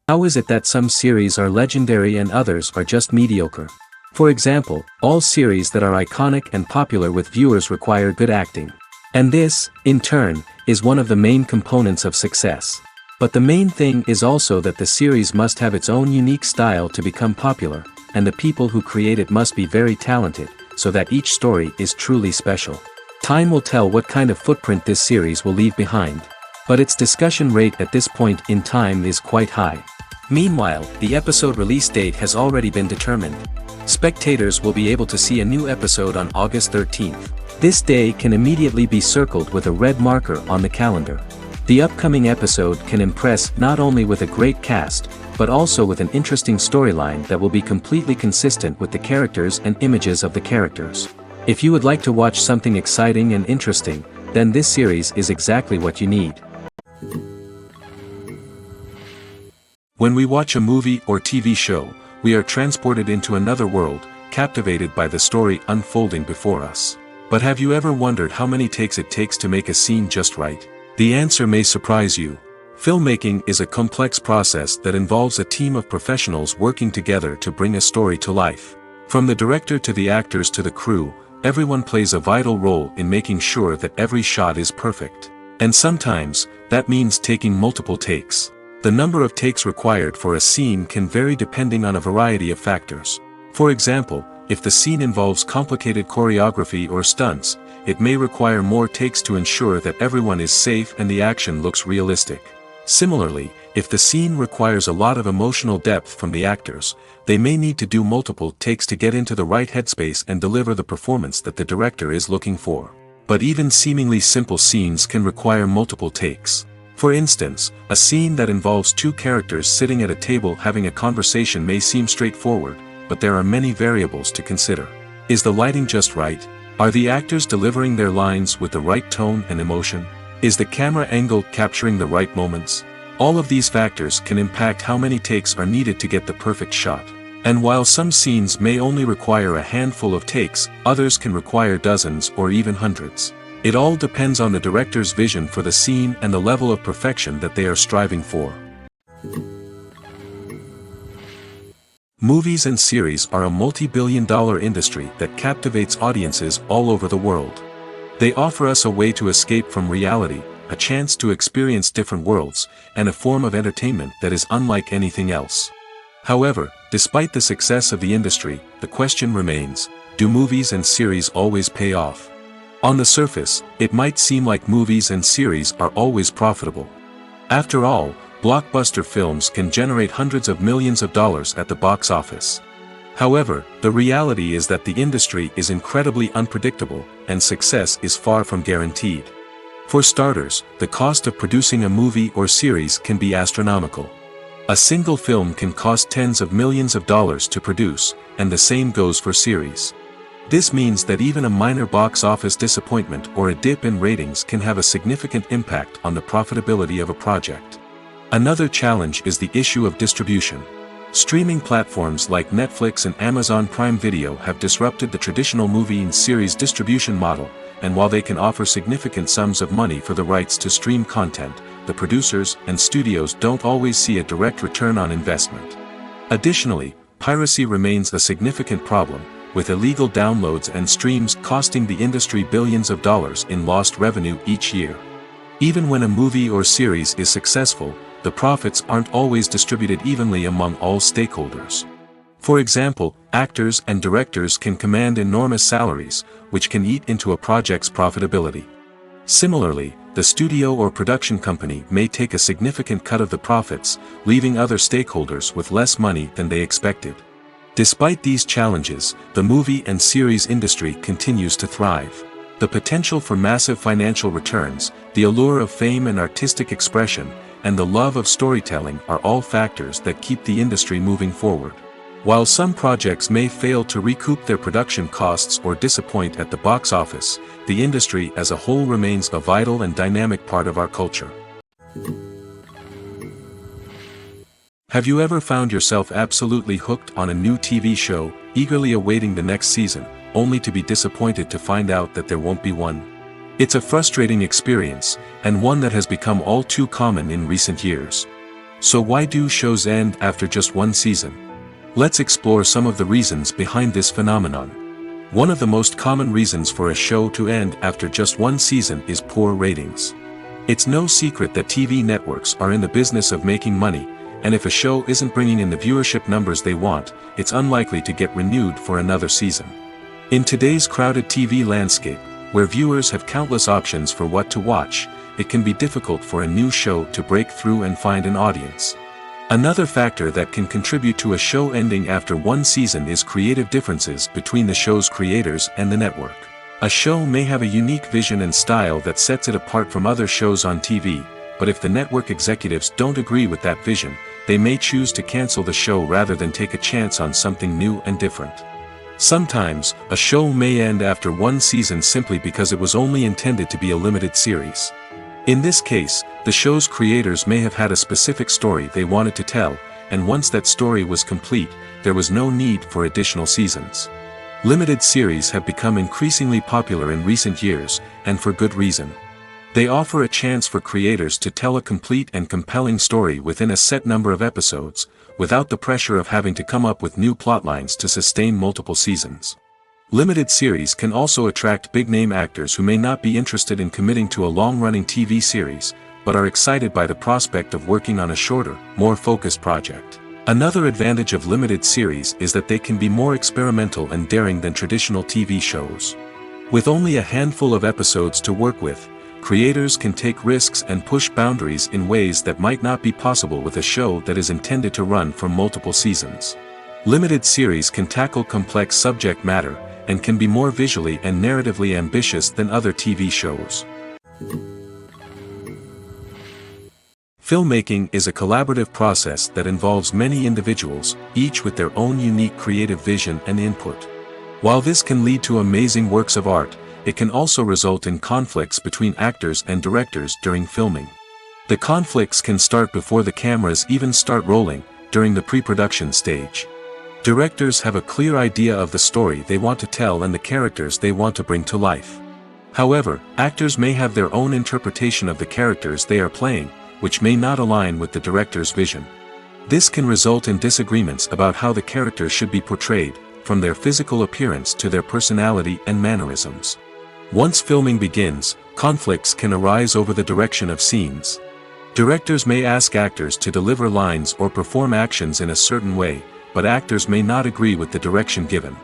How is it that some series are legendary and others are just mediocre? For example, all series that are iconic and popular with viewers require good acting. And this, in turn, is one of the main components of success. But the main thing is also that the series must have its own unique style to become popular, and the people who create it must be very talented, so that each story is truly special. Time will tell what kind of footprint this series will leave behind. But its discussion rate at this point in time is quite high. Meanwhile, the episode release date has already been determined. Spectators will be able to see a new episode on August 13th. This day can immediately be circled with a red marker on the calendar. The upcoming episode can impress not only with a great cast, but also with an interesting storyline that will be completely consistent with the characters and images of the characters. If you would like to watch something exciting and interesting, then this series is exactly what you need. When we watch a movie or TV show, we are transported into another world, captivated by the story unfolding before us. But have you ever wondered how many takes it takes to make a scene just right? The answer may surprise you. Filmmaking is a complex process that involves a team of professionals working together to bring a story to life. From the director to the actors to the crew, everyone plays a vital role in making sure that every shot is perfect. And sometimes, that means taking multiple takes. The number of takes required for a scene can vary depending on a variety of factors. For example, if the scene involves complicated choreography or stunts, it may require more takes to ensure that everyone is safe and the action looks realistic. Similarly, if the scene requires a lot of emotional depth from the actors, they may need to do multiple takes to get into the right headspace and deliver the performance that the director is looking for. But even seemingly simple scenes can require multiple takes. For instance, a scene that involves two characters sitting at a table having a conversation may seem straightforward, but there are many variables to consider. Is the lighting just right? Are the actors delivering their lines with the right tone and emotion? Is the camera angle capturing the right moments? All of these factors can impact how many takes are needed to get the perfect shot. And while some scenes may only require a handful of takes, others can require dozens or even hundreds. It all depends on the director's vision for the scene and the level of perfection that they are striving for. Movies and series are a multi-billion-dollar industry that captivates audiences all over the world. They offer us a way to escape from reality, a chance to experience different worlds, and a form of entertainment that is unlike anything else. However, despite the success of the industry, the question remains, do movies and series always pay off? On the surface, it might seem like movies and series are always profitable. After all, blockbuster films can generate hundreds of millions of dollars at the box office. However, the reality is that the industry is incredibly unpredictable, and success is far from guaranteed. For starters, the cost of producing a movie or series can be astronomical. A single film can cost tens of millions of dollars to produce, and the same goes for series. This means that even a minor box office disappointment or a dip in ratings can have a significant impact on the profitability of a project. Another challenge is the issue of distribution. Streaming platforms like Netflix and Amazon Prime Video have disrupted the traditional movie and series distribution model, and while they can offer significant sums of money for the rights to stream content, the producers and studios don't always see a direct return on investment. Additionally, piracy remains a significant problem, with illegal downloads and streams costing the industry billions of dollars in lost revenue each year. Even when a movie or series is successful, the profits aren't always distributed evenly among all stakeholders. For example, actors and directors can command enormous salaries, which can eat into a project's profitability. Similarly, the studio or production company may take a significant cut of the profits, leaving other stakeholders with less money than they expected. Despite these challenges, the movie and series industry continues to thrive. The potential for massive financial returns, the allure of fame and artistic expression, and the love of storytelling are all factors that keep the industry moving forward. While some projects may fail to recoup their production costs or disappoint at the box office, the industry as a whole remains a vital and dynamic part of our culture. Have you ever found yourself absolutely hooked on a new TV show, eagerly awaiting the next season, only to be disappointed to find out that there won't be one? It's a frustrating experience, and one that has become all too common in recent years. So why do shows end after just one season? Let's explore some of the reasons behind this phenomenon. One of the most common reasons for a show to end after just one season is poor ratings. It's no secret that TV networks are in the business of making money, and if a show isn't bringing in the viewership numbers they want, it's unlikely to get renewed for another season. In today's crowded TV landscape, where viewers have countless options for what to watch, it can be difficult for a new show to break through and find an audience. Another factor that can contribute to a show ending after one season is creative differences between the show's creators and the network. A show may have a unique vision and style that sets it apart from other shows on TV, but if the network executives don't agree with that vision, they may choose to cancel the show rather than take a chance on something new and different. Sometimes, a show may end after one season simply because it was only intended to be a limited series. In this case, the show's creators may have had a specific story they wanted to tell, and once that story was complete, there was no need for additional seasons. Limited series have become increasingly popular in recent years, and for good reason. They offer a chance for creators to tell a complete and compelling story within a set number of episodes, without the pressure of having to come up with new plotlines to sustain multiple seasons. Limited series can also attract big-name actors who may not be interested in committing to a long-running TV series, but are excited by the prospect of working on a shorter, more focused project. Another advantage of limited series is that they can be more experimental and daring than traditional TV shows. With only a handful of episodes to work with, creators can take risks and push boundaries in ways that might not be possible with a show that is intended to run for multiple seasons. Limited series can tackle complex subject matter, and can be more visually and narratively ambitious than other TV shows. Filmmaking is a collaborative process that involves many individuals, each with their own unique creative vision and input. While this can lead to amazing works of art, it can also result in conflicts between actors and directors during filming. The conflicts can start before the cameras even start rolling, during the pre-production stage. Directors have a clear idea of the story they want to tell and the characters they want to bring to life. However, actors may have their own interpretation of the characters they are playing, which may not align with the director's vision. This can result in disagreements about how the characters should be portrayed, from their physical appearance to their personality and mannerisms. Once filming begins, conflicts can arise over the direction of scenes. Directors may ask actors to deliver lines or perform actions in a certain way, but actors may not agree with the direction given.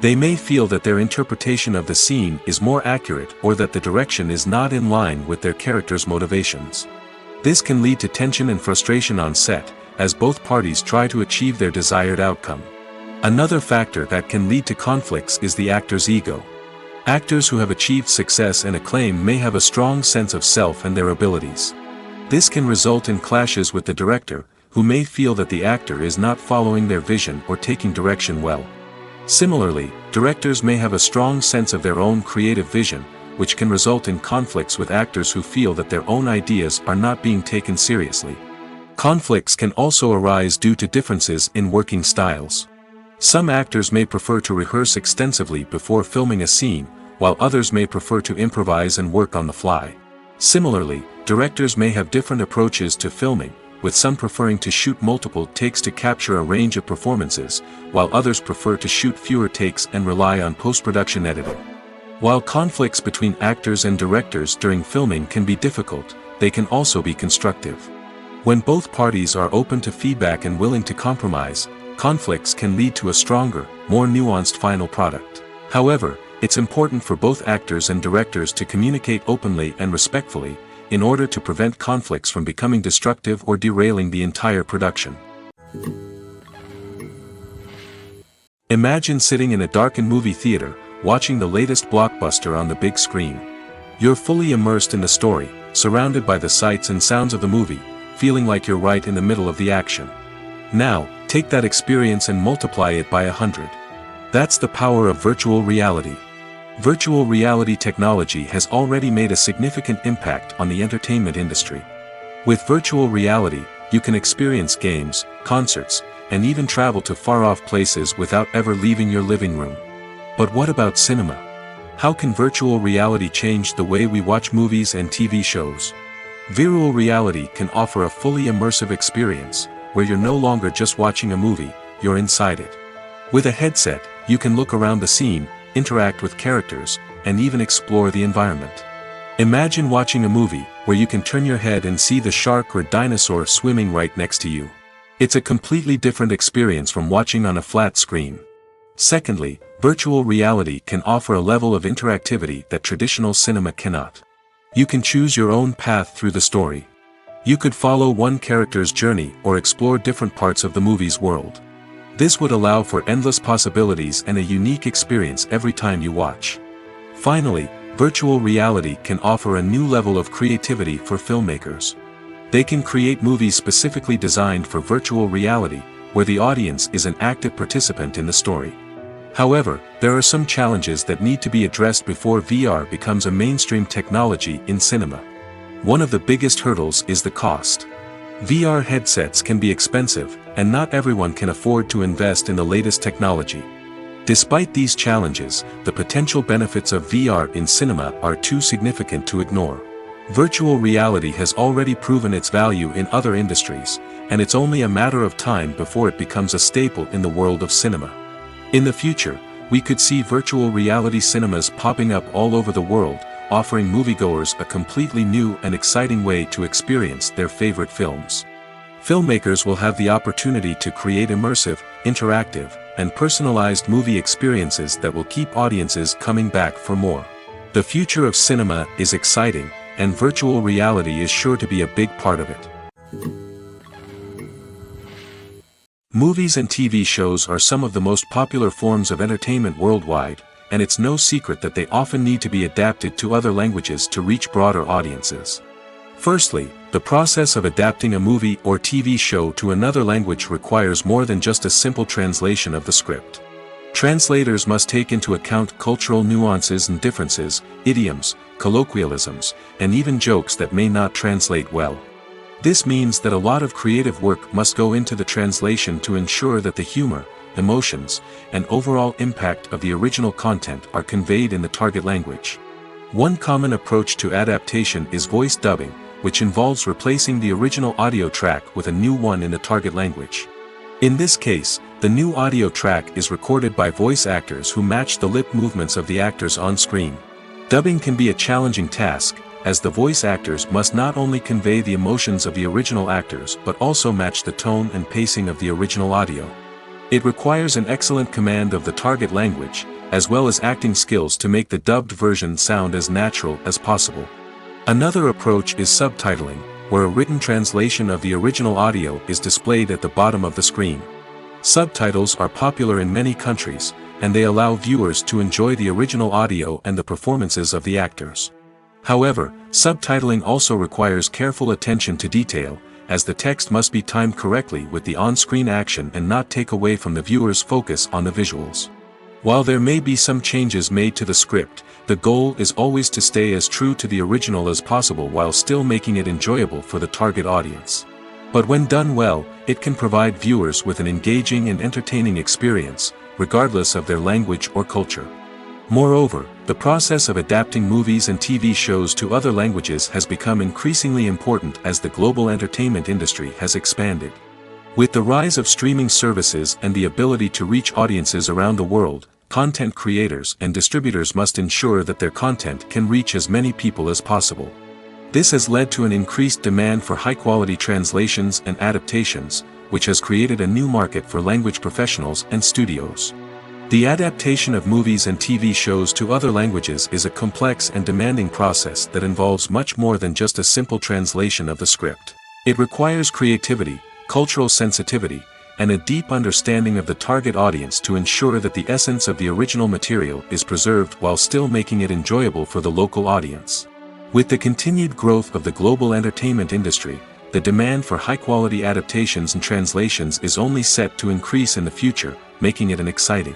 They may feel that their interpretation of the scene is more accurate or that the direction is not in line with their character's motivations. This can lead to tension and frustration on set, as both parties try to achieve their desired outcome. Another factor that can lead to conflicts is the actor's ego. Actors who have achieved success and acclaim may have a strong sense of self and their abilities. This can result in clashes with the director, who may feel that the actor is not following their vision or taking direction well. Similarly, directors may have a strong sense of their own creative vision, which can result in conflicts with actors who feel that their own ideas are not being taken seriously. Conflicts can also arise due to differences in working styles. Some actors may prefer to rehearse extensively before filming a scene, while others may prefer to improvise and work on the fly. Similarly, directors may have different approaches to filming, with some preferring to shoot multiple takes to capture a range of performances, while others prefer to shoot fewer takes and rely on post-production editing. While conflicts between actors and directors during filming can be difficult, they can also be constructive. When both parties are open to feedback and willing to compromise, conflicts can lead to a stronger, more nuanced final product. However, it's important for both actors and directors to communicate openly and respectfully, in order to prevent conflicts from becoming destructive or derailing the entire production. Imagine sitting in a darkened movie theater, watching the latest blockbuster on the big screen. You're fully immersed in the story, surrounded by the sights and sounds of the movie, feeling like you're right in the middle of the action. Now, take that experience and multiply it by 100. That's the power of virtual reality. Virtual reality technology has already made a significant impact on the entertainment industry. With virtual reality, you can experience games, concerts, and even travel to far-off places without ever leaving your living room. But what about cinema? How can virtual reality change the way we watch movies and TV shows? Virtual reality can offer a fully immersive experience, where you're no longer just watching a movie, you're inside it. With a headset, you can look around the scene, interact with characters, and even explore the environment. Imagine watching a movie, where you can turn your head and see the shark or dinosaur swimming right next to you. It's a completely different experience from watching on a flat screen. Secondly, virtual reality can offer a level of interactivity that traditional cinema cannot. You can choose your own path through the story. You could follow one character's journey or explore different parts of the movie's world. This would allow for endless possibilities and a unique experience every time you watch. Finally, virtual reality can offer a new level of creativity for filmmakers. They can create movies specifically designed for virtual reality, where the audience is an active participant in the story. However, there are some challenges that need to be addressed before VR becomes a mainstream technology in cinema. One of the biggest hurdles is the cost. VR headsets can be expensive, and not everyone can afford to invest in the latest technology. Despite these challenges, the potential benefits of VR in cinema are too significant to ignore. Virtual reality has already proven its value in other industries, and it's only a matter of time before it becomes a staple in the world of cinema. In the future, we could see virtual reality cinemas popping up all over the world, offering moviegoers a completely new and exciting way to experience their favorite films. Filmmakers will have the opportunity to create immersive, interactive, and personalized movie experiences that will keep audiences coming back for more. The future of cinema is exciting, and virtual reality is sure to be a big part of it. Movies and TV shows are some of the most popular forms of entertainment worldwide, and it's no secret that they often need to be adapted to other languages to reach broader audiences. Firstly, the process of adapting a movie or TV show to another language requires more than just a simple translation of the script. Translators must take into account cultural nuances and differences, idioms, colloquialisms, and even jokes that may not translate well. This means that a lot of creative work must go into the translation to ensure that the humor, emotions, and overall impact of the original content are conveyed in the target language. One common approach to adaptation is voice dubbing, which involves replacing the original audio track with a new one in the target language. In this case, the new audio track is recorded by voice actors who match the lip movements of the actors on screen. Dubbing can be a challenging task, as the voice actors must not only convey the emotions of the original actors but also match the tone and pacing of the original audio. It requires an excellent command of the target language, as well as acting skills to make the dubbed version sound as natural as possible. Another approach is subtitling, where a written translation of the original audio is displayed at the bottom of the screen. Subtitles are popular in many countries, and they allow viewers to enjoy the original audio and the performances of the actors. However, subtitling also requires careful attention to detail, as the text must be timed correctly with the on-screen action and not take away from the viewer's focus on the visuals. While there may be some changes made to the script, the goal is always to stay as true to the original as possible while still making it enjoyable for the target audience. But when done well, it can provide viewers with an engaging and entertaining experience, regardless of their language or culture. Moreover, the process of adapting movies and TV shows to other languages has become increasingly important as the global entertainment industry has expanded. With the rise of streaming services and the ability to reach audiences around the world, content creators and distributors must ensure that their content can reach as many people as possible. This has led to an increased demand for high-quality translations and adaptations, which has created a new market for language professionals and studios. The adaptation of movies and TV shows to other languages is a complex and demanding process that involves much more than just a simple translation of the script. It requires creativity, cultural sensitivity, and a deep understanding of the target audience to ensure that the essence of the original material is preserved while still making it enjoyable for the local audience. With the continued growth of the global entertainment industry, the demand for high-quality adaptations and translations is only set to increase in the future, making it an exciting.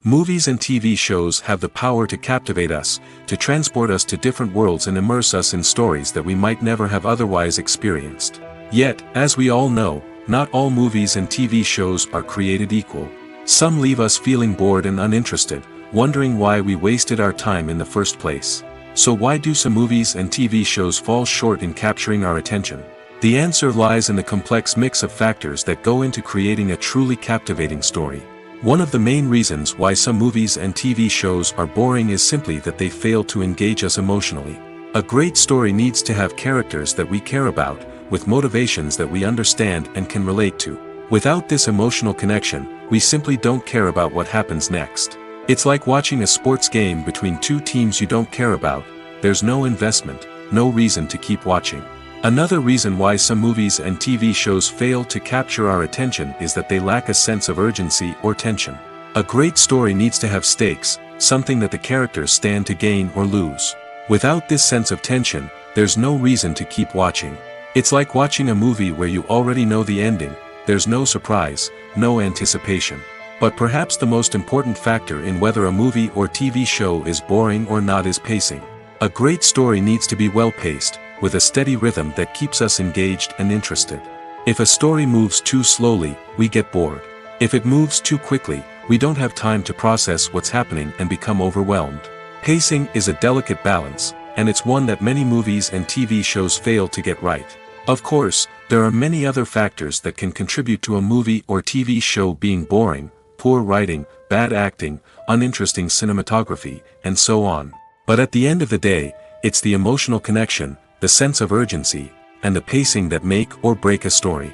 Movies and TV shows have the power to captivate us, to transport us to different worlds and immerse us in stories that we might never have otherwise experienced. Yet, as we all know, not all movies and TV shows are created equal. Some leave us feeling bored and uninterested, wondering why we wasted our time in the first place. So why do some movies and TV shows fall short in capturing our attention? The answer lies in the complex mix of factors that go into creating a truly captivating story. One of the main reasons why some movies and TV shows are boring is simply that they fail to engage us emotionally. A great story needs to have characters that we care about, with motivations that we understand and can relate to. Without this emotional connection, we simply don't care about what happens next. It's like watching a sports game between two teams you don't care about. There's no investment, no reason to keep watching. Another reason why some movies and TV shows fail to capture our attention is that they lack a sense of urgency or tension. A great story needs to have stakes, something that the characters stand to gain or lose. Without this sense of tension, there's no reason to keep watching. It's like watching a movie where you already know the ending. There's no surprise, no anticipation. But perhaps the most important factor in whether a movie or TV show is boring or not is pacing. A great story needs to be well-paced, with a steady rhythm that keeps us engaged and interested. If a story moves too slowly, we get bored. If it moves too quickly, we don't have time to process what's happening and become overwhelmed. Pacing is a delicate balance, and it's one that many movies and TV shows fail to get right. Of course, there are many other factors that can contribute to a movie or TV show being boring: poor writing, bad acting, uninteresting cinematography, and so on. But at the end of the day, it's the emotional connection, the sense of urgency, and the pacing that make or break a story.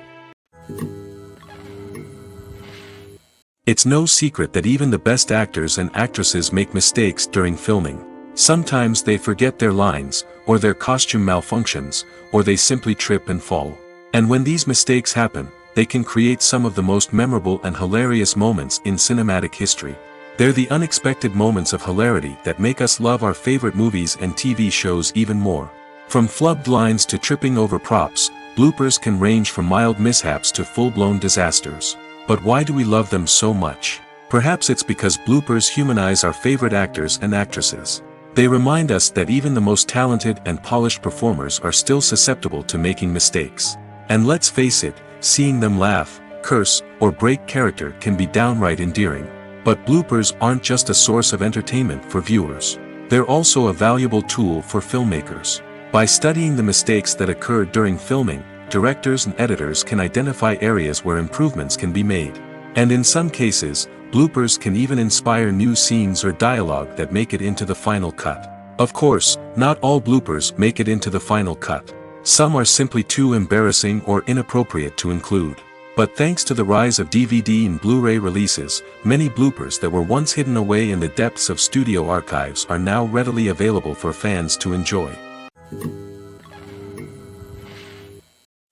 It's no secret that even the best actors and actresses make mistakes during filming. Sometimes they forget their lines, or their costume malfunctions, or they simply trip and fall. And when these mistakes happen, they can create some of the most memorable and hilarious moments in cinematic history. They're the unexpected moments of hilarity that make us love our favorite movies and TV shows even more. From flubbed lines to tripping over props, bloopers can range from mild mishaps to full-blown disasters. But why do we love them so much? Perhaps it's because bloopers humanize our favorite actors and actresses. They remind us that even the most talented and polished performers are still susceptible to making mistakes. And let's face it, seeing them laugh, curse, or break character can be downright endearing. But bloopers aren't just a source of entertainment for viewers. They're also a valuable tool for filmmakers. By studying the mistakes that occurred during filming, directors and editors can identify areas where improvements can be made. And in some cases, bloopers can even inspire new scenes or dialogue that make it into the final cut. Of course, not all bloopers make it into the final cut. Some are simply too embarrassing or inappropriate to include. But thanks to the rise of DVD and Blu-ray releases, many bloopers that were once hidden away in the depths of studio archives are now readily available for fans to enjoy.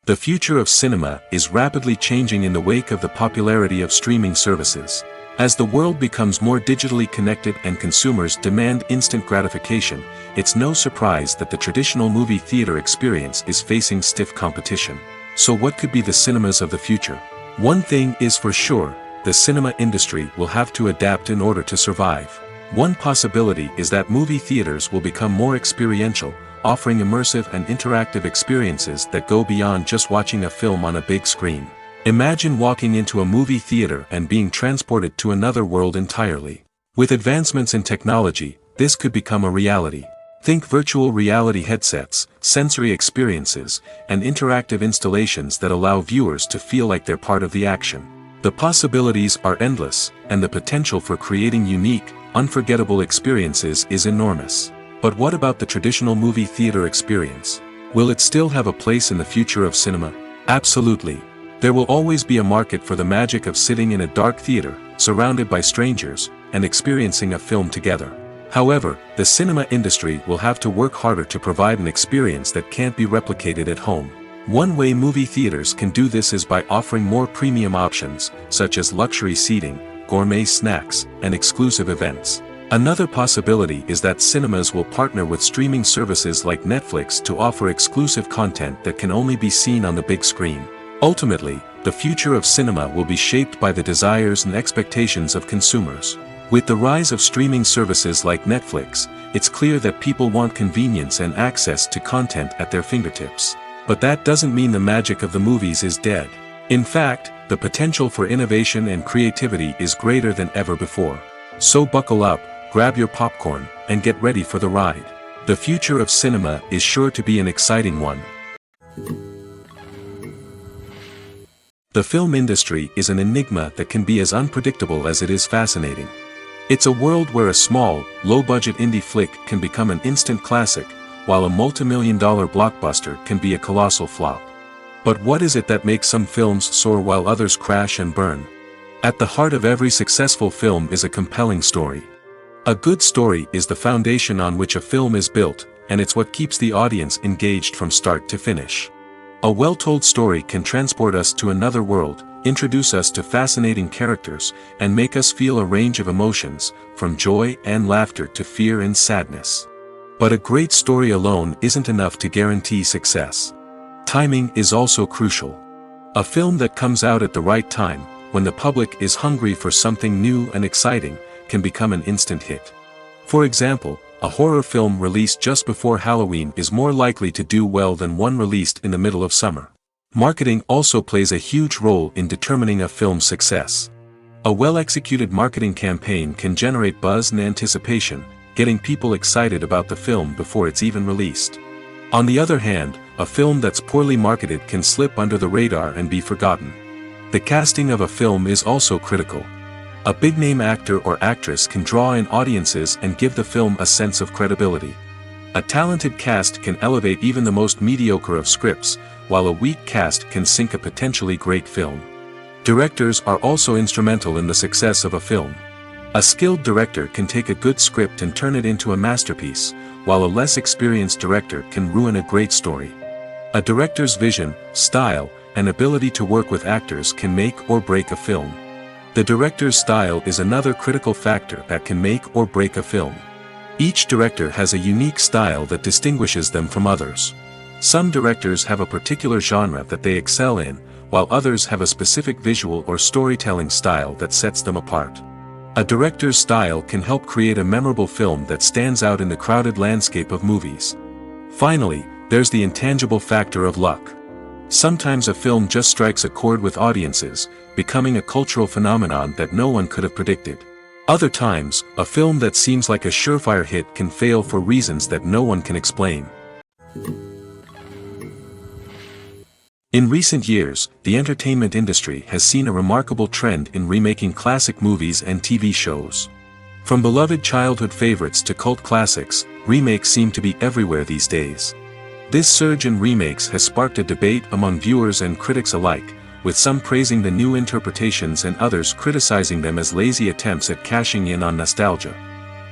The future of cinema is rapidly changing in the wake of the popularity of streaming services. As the world becomes more digitally connected and consumers demand instant gratification, it's no surprise that the traditional movie theater experience is facing stiff competition. So what could be the cinemas of the future? One thing is for sure, the cinema industry will have to adapt in order to survive. One possibility is that movie theaters will become more experiential, offering immersive and interactive experiences that go beyond just watching a film on a big screen. Imagine walking into a movie theater and being transported to another world entirely. With advancements in technology, this could become a reality. Think virtual reality headsets, sensory experiences, and interactive installations that allow viewers to feel like they're part of the action. The possibilities are endless, and the potential for creating unique, unforgettable experiences is enormous. But what about the traditional movie theater experience? Will it still have a place in the future of cinema? Absolutely. There will always be a market for the magic of sitting in a dark theater, surrounded by strangers, and experiencing a film together. However, the cinema industry will have to work harder to provide an experience that can't be replicated at home. One way movie theaters can do this is by offering more premium options, such as luxury seating, gourmet snacks, and exclusive events. Another possibility is that cinemas will partner with streaming services like Netflix to offer exclusive content that can only be seen on the big screen. Ultimately, the future of cinema will be shaped by the desires and expectations of consumers. With the rise of streaming services like Netflix, it's clear that people want convenience and access to content at their fingertips. But that doesn't mean the magic of the movies is dead. In fact, the potential for innovation and creativity is greater than ever before. So buckle up, grab your popcorn, and get ready for the ride. The future of cinema is sure to be an exciting one. The film industry is an enigma that can be as unpredictable as it is fascinating. It's a world where a small, low-budget indie flick can become an instant classic, while a multi-million-dollar blockbuster can be a colossal flop. But what is it that makes some films soar while others crash and burn? At the heart of every successful film is a compelling story. A good story is the foundation on which a film is built, and it's what keeps the audience engaged from start to finish. A well-told story can transport us to another world, introduce us to fascinating characters, and make us feel a range of emotions, from joy and laughter to fear and sadness. But a great story alone isn't enough to guarantee success. Timing is also crucial. A film that comes out at the right time, when the public is hungry for something new and exciting, can become an instant hit. For example, a horror film released just before Halloween is more likely to do well than one released in the middle of summer. Marketing also plays a huge role in determining a film's success. A well-executed marketing campaign can generate buzz and anticipation, getting people excited about the film before it's even released. On the other hand, a film that's poorly marketed can slip under the radar and be forgotten. The casting of a film is also critical. A big-name actor or actress can draw in audiences and give the film a sense of credibility. A talented cast can elevate even the most mediocre of scripts, while a weak cast can sink a potentially great film. Directors are also instrumental in the success of a film. A skilled director can take a good script and turn it into a masterpiece, while a less experienced director can ruin a great story. A director's vision, style, and ability to work with actors can make or break a film. The director's style is another critical factor that can make or break a film. Each director has a unique style that distinguishes them from others. Some directors have a particular genre that they excel in, while others have a specific visual or storytelling style that sets them apart. A director's style can help create a memorable film that stands out in the crowded landscape of movies. Finally, there's the intangible factor of luck. Sometimes a film just strikes a chord with audiences, becoming a cultural phenomenon that no one could have predicted. Other times, a film that seems like a surefire hit can fail for reasons that no one can explain. In recent years, the entertainment industry has seen a remarkable trend in remaking classic movies and TV shows. From beloved childhood favorites to cult classics, remakes seem to be everywhere these days. This surge in remakes has sparked a debate among viewers and critics alike, with some praising the new interpretations and others criticizing them as lazy attempts at cashing in on nostalgia.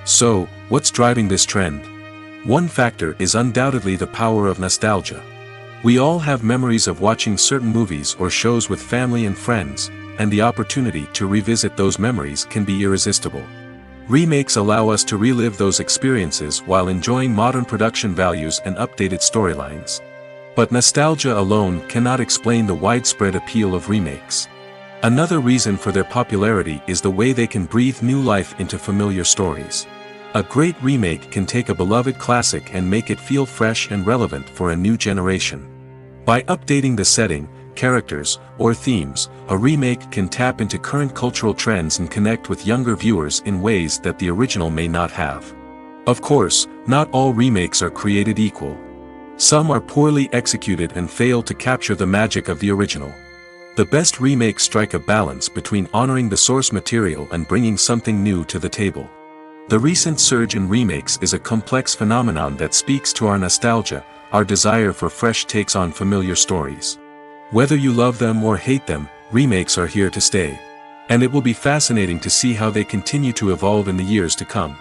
So, what's driving this trend? One factor is undoubtedly the power of nostalgia. We all have memories of watching certain movies or shows with family and friends, and the opportunity to revisit those memories can be irresistible. Remakes allow us to relive those experiences while enjoying modern production values and updated storylines. But nostalgia alone cannot explain the widespread appeal of remakes. Another reason for their popularity is the way they can breathe new life into familiar stories. A great remake can take a beloved classic and make it feel fresh and relevant for a new generation. By updating the setting, characters, or themes, a remake can tap into current cultural trends and connect with younger viewers in ways that the original may not have. Of course, not all remakes are created equal. Some are poorly executed and fail to capture the magic of the original. The best remakes strike a balance between honoring the source material and bringing something new to the table. The recent surge in remakes is a complex phenomenon that speaks to our nostalgia, our desire for fresh takes on familiar stories. Whether you love them or hate them, remakes are here to stay. And it will be fascinating to see how they continue to evolve in the years to come.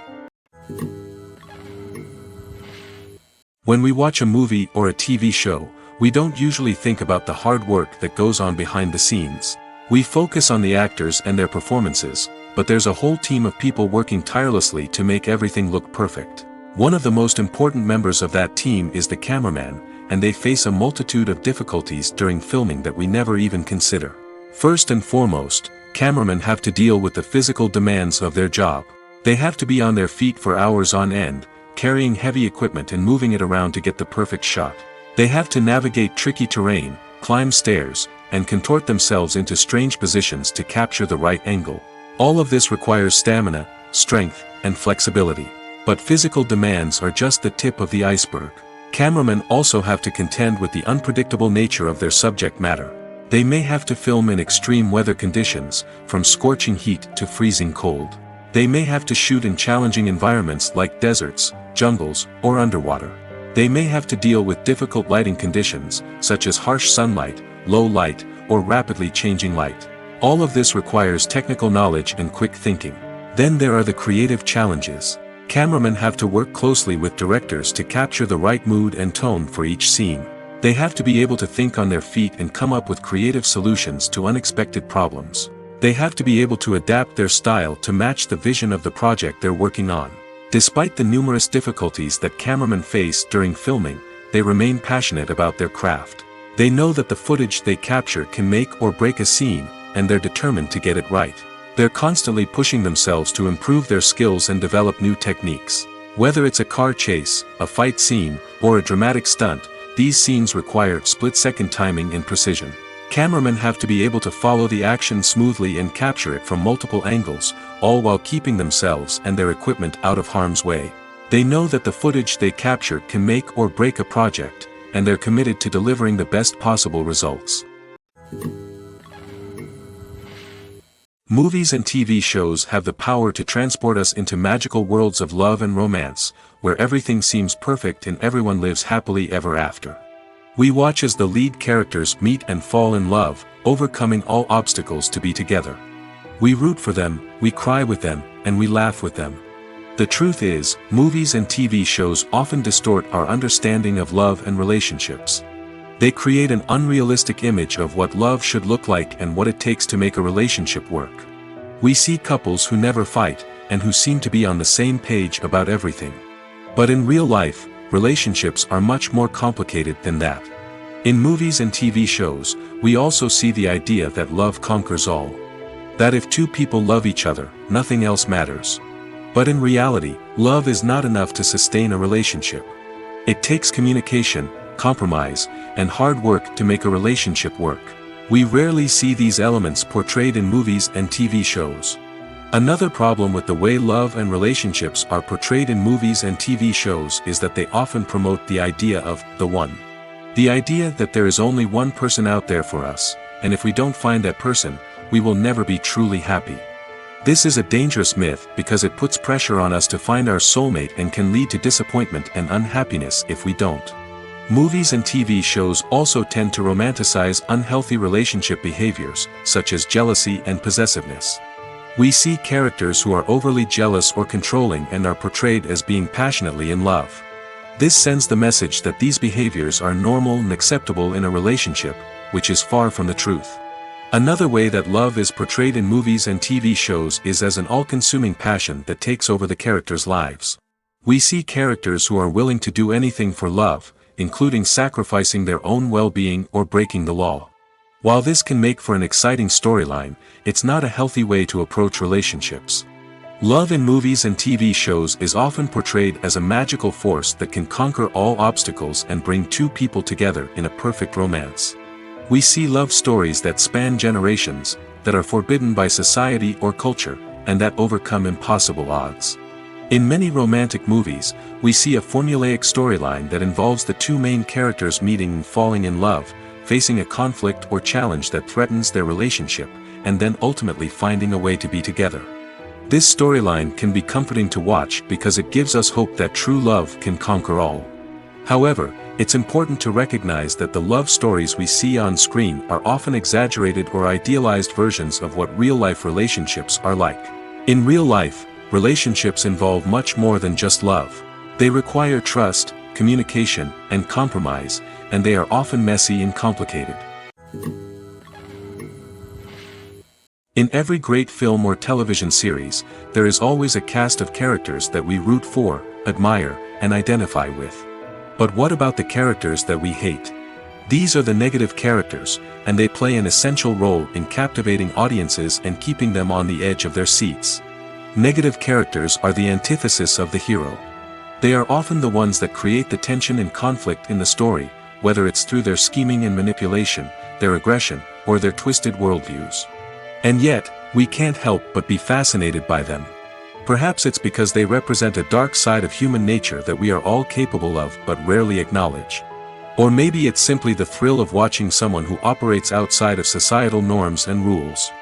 When we watch a movie or a TV show, we don't usually think about the hard work that goes on behind the scenes. We focus on the actors and their performances, but there's a whole team of people working tirelessly to make everything look perfect. One of the most important members of that team is the cameraman, and they face a multitude of difficulties during filming that we never even consider. First and foremost, cameramen have to deal with the physical demands of their job. They have to be on their feet for hours on end, carrying heavy equipment and moving it around to get the perfect shot. They have to navigate tricky terrain, climb stairs, and contort themselves into strange positions to capture the right angle. All of this requires stamina, strength, and flexibility. But physical demands are just the tip of the iceberg. Cameramen also have to contend with the unpredictable nature of their subject matter. They may have to film in extreme weather conditions, from scorching heat to freezing cold. They may have to shoot in challenging environments like deserts, jungles, or underwater. They may have to deal with difficult lighting conditions, such as harsh sunlight, low light, or rapidly changing light. All of this requires technical knowledge and quick thinking. Then there are the creative challenges. Cameramen have to work closely with directors to capture the right mood and tone for each scene. They have to be able to think on their feet and come up with creative solutions to unexpected problems. They have to be able to adapt their style to match the vision of the project they're working on. Despite the numerous difficulties that cameramen face during filming, they remain passionate about their craft. They know that the footage they capture can make or break a scene, and they're determined to get it right. They're constantly pushing themselves to improve their skills and develop new techniques. Whether it's a car chase, a fight scene, or a dramatic stunt, these scenes require split-second timing and precision. Cameramen have to be able to follow the action smoothly and capture it from multiple angles, all while keeping themselves and their equipment out of harm's way. They know that the footage they capture can make or break a project, and they're committed to delivering the best possible results. Movies and TV shows have the power to transport us into magical worlds of love and romance, where everything seems perfect and everyone lives happily ever after. We watch as the lead characters meet and fall in love, overcoming all obstacles to be together. We root for them, we cry with them, and we laugh with them. The truth is, movies and TV shows often distort our understanding of love and relationships. They create an unrealistic image of what love should look like and what it takes to make a relationship work. We see couples who never fight, and who seem to be on the same page about everything. But in real life, relationships are much more complicated than that. In movies and TV shows, we also see the idea that love conquers all. That if two people love each other, nothing else matters. But in reality, love is not enough to sustain a relationship. It takes communication, compromise, and hard work to make a relationship work. We rarely see these elements portrayed in movies and TV shows. Another problem with the way love and relationships are portrayed in movies and TV shows is that they often promote the idea of the one. The idea that there is only one person out there for us, and if we don't find that person, we will never be truly happy. This is a dangerous myth because it puts pressure on us to find our soulmate and can lead to disappointment and unhappiness if we don't. Movies and TV shows also tend to romanticize unhealthy relationship behaviors, such as jealousy and possessiveness. We see characters who are overly jealous or controlling and are portrayed as being passionately in love. This sends the message that these behaviors are normal and acceptable in a relationship, which is far from the truth. Another way that love is portrayed in movies and TV shows is as an all-consuming passion that takes over the characters' lives. We see characters who are willing to do anything for love, including sacrificing their own well-being or breaking the law. While this can make for an exciting storyline, it's not a healthy way to approach relationships. Love in movies and TV shows is often portrayed as a magical force that can conquer all obstacles and bring two people together in a perfect romance. We see love stories that span generations, that are forbidden by society or culture, and that overcome impossible odds. In many romantic movies, we see a formulaic storyline that involves the two main characters meeting and falling in love, facing a conflict or challenge that threatens their relationship, and then ultimately finding a way to be together. This storyline can be comforting to watch because it gives us hope that true love can conquer all. However, it's important to recognize that the love stories we see on screen are often exaggerated or idealized versions of what real-life relationships are like. In real life, relationships involve much more than just love. They require trust, communication, and compromise, and they are often messy and complicated. In every great film or television series, there is always a cast of characters that we root for, admire, and identify with. But what about the characters that we hate? These are the negative characters, and they play an essential role in captivating audiences and keeping them on the edge of their seats. Negative characters are the antithesis of the hero. They are often the ones that create the tension and conflict in the story, whether it's through their scheming and manipulation, their aggression, or their twisted worldviews. And yet, we can't help but be fascinated by them. Perhaps it's because they represent a dark side of human nature that we are all capable of but rarely acknowledge. Or maybe it's simply the thrill of watching someone who operates outside of societal norms and rules.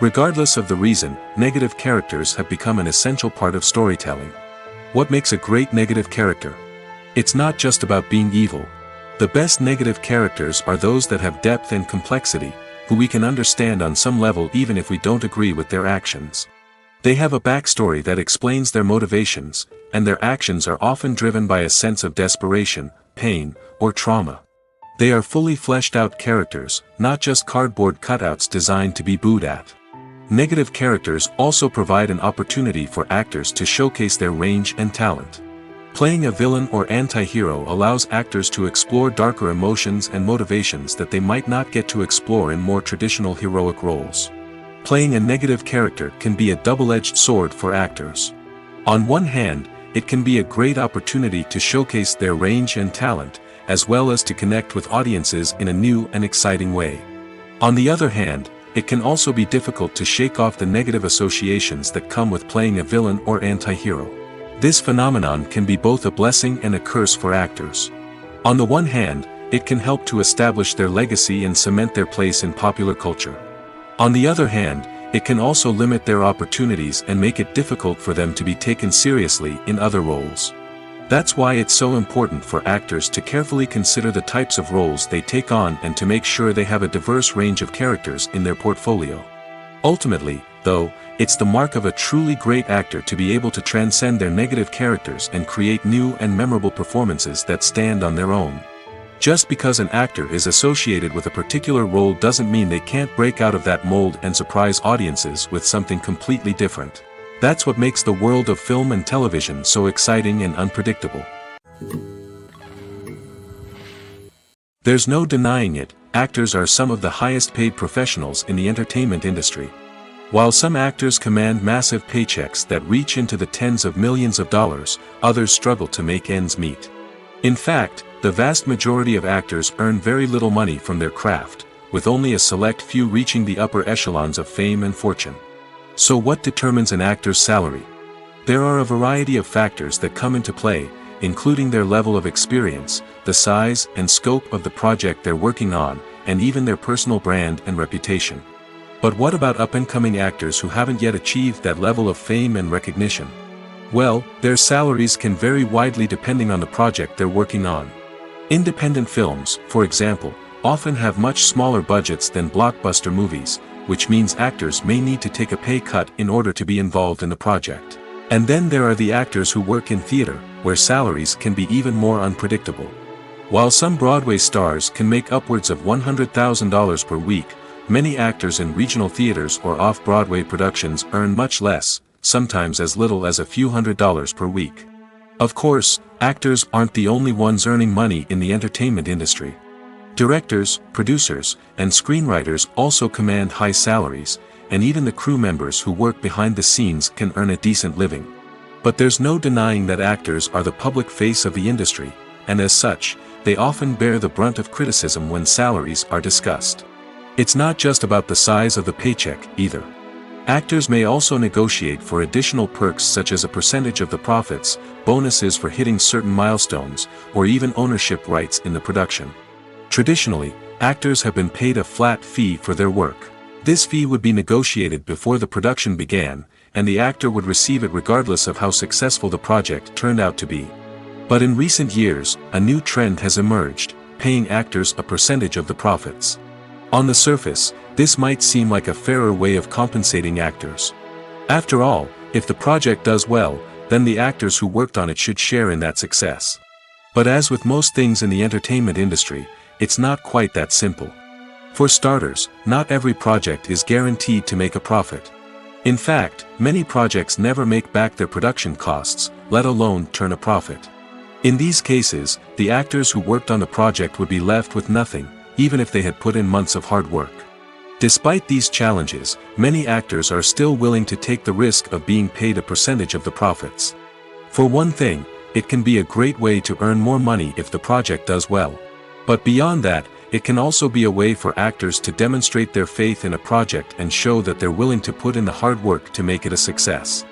Regardless of the reason, negative characters have become an essential part of storytelling. What makes a great negative character? It's not just about being evil. The best negative characters are those that have depth and complexity, who we can understand on some level even if we don't agree with their actions. They have a backstory that explains their motivations, and their actions are often driven by a sense of desperation, pain, or trauma. They are fully fleshed out characters, not just cardboard cutouts designed to be booed at. Negative characters also provide an opportunity for actors to showcase their range and talent. Playing a villain or anti-hero allows actors to explore darker emotions and motivations that they might not get to explore in more traditional heroic roles. Playing a negative character can be a double-edged sword for actors. On one hand, it can be a great opportunity to showcase their range and talent, as well as to connect with audiences in a new and exciting way. On the other hand, it can also be difficult to shake off the negative associations that come with playing a villain or anti-hero. This phenomenon can be both a blessing and a curse for actors. On the one hand, it can help to establish their legacy and cement their place in popular culture. On the other hand, it can also limit their opportunities and make it difficult for them to be taken seriously in other roles. That's why it's so important for actors to carefully consider the types of roles they take on and to make sure they have a diverse range of characters in their portfolio. Ultimately, though, it's the mark of a truly great actor to be able to transcend their negative characters and create new and memorable performances that stand on their own. Just because an actor is associated with a particular role doesn't mean they can't break out of that mold and surprise audiences with something completely different. That's what makes the world of film and television so exciting and unpredictable. There's no denying it, actors are some of the highest paid professionals in the entertainment industry. While some actors command massive paychecks that reach into the tens of millions of dollars, others struggle to make ends meet. In fact, the vast majority of actors earn very little money from their craft, with only a select few reaching the upper echelons of fame and fortune. So what determines an actor's salary? There are a variety of factors that come into play, including their level of experience, the size and scope of the project they're working on, and even their personal brand and reputation. But what about up-and-coming actors who haven't yet achieved that level of fame and recognition? Well, their salaries can vary widely depending on the project they're working on. Independent films, for example, often have much smaller budgets than blockbuster movies, which means actors may need to take a pay cut in order to be involved in the project. And then there are the actors who work in theater, where salaries can be even more unpredictable. While some Broadway stars can make upwards of $100,000 per week, many actors in regional theaters or off-Broadway productions earn much less, sometimes as little as a few $100s per week. Of course, actors aren't the only ones earning money in the entertainment industry. Directors, producers, and screenwriters also command high salaries, and even the crew members who work behind the scenes can earn a decent living. But there's no denying that actors are the public face of the industry, and as such, they often bear the brunt of criticism when salaries are discussed. It's not just about the size of the paycheck, either. Actors may also negotiate for additional perks such as a percentage of the profits, bonuses for hitting certain milestones, or even ownership rights in the production. Traditionally, actors have been paid a flat fee for their work. This fee would be negotiated before the production began, and the actor would receive it regardless of how successful the project turned out to be. But in recent years, a new trend has emerged, paying actors a percentage of the profits. On the surface, this might seem like a fairer way of compensating actors. After all, if the project does well, then the actors who worked on it should share in that success. But as with most things in the entertainment industry, it's not quite that simple. For starters, not every project is guaranteed to make a profit. In fact, many projects never make back their production costs, let alone turn a profit. In these cases, the actors who worked on the project would be left with nothing, even if they had put in months of hard work. Despite these challenges, many actors are still willing to take the risk of being paid a percentage of the profits. For one thing, it can be a great way to earn more money if the project does well. But beyond that, it can also be a way for actors to demonstrate their faith in a project and show that they're willing to put in the hard work to make it a success.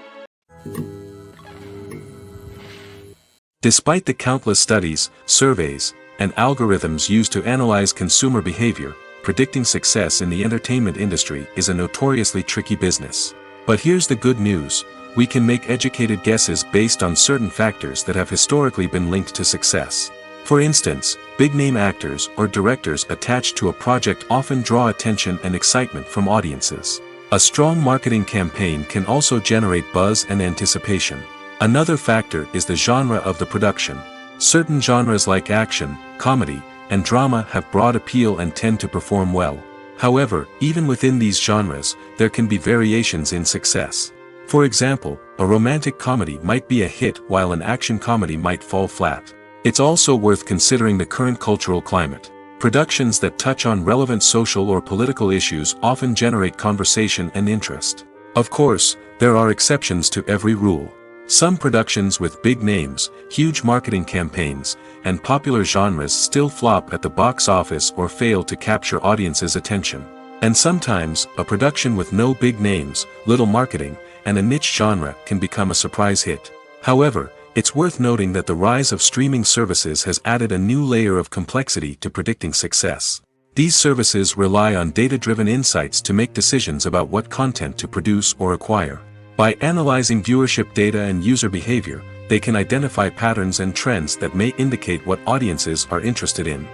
Despite the countless studies, surveys, and algorithms used to analyze consumer behavior, predicting success in the entertainment industry is a notoriously tricky business. But here's the good news: we can make educated guesses based on certain factors that have historically been linked to success. For instance, big-name actors or directors attached to a project often draw attention and excitement from audiences. A strong marketing campaign can also generate buzz and anticipation. Another factor is the genre of the production. Certain genres like action, comedy, and drama have broad appeal and tend to perform well. However, even within these genres, there can be variations in success. For example, a romantic comedy might be a hit while an action comedy might fall flat. It's also worth considering the current cultural climate. Productions that touch on relevant social or political issues often generate conversation and interest. Of course, there are exceptions to every rule. Some productions with big names, huge marketing campaigns, and popular genres still flop at the box office or fail to capture audiences' attention. And sometimes, a production with no big names, little marketing, and a niche genre can become a surprise hit. However, it's worth noting that the rise of streaming services has added a new layer of complexity to predicting success. These services rely on data-driven insights to make decisions about what content to produce or acquire. By analyzing viewership data and user behavior, they can identify patterns and trends that may indicate what audiences are interested in.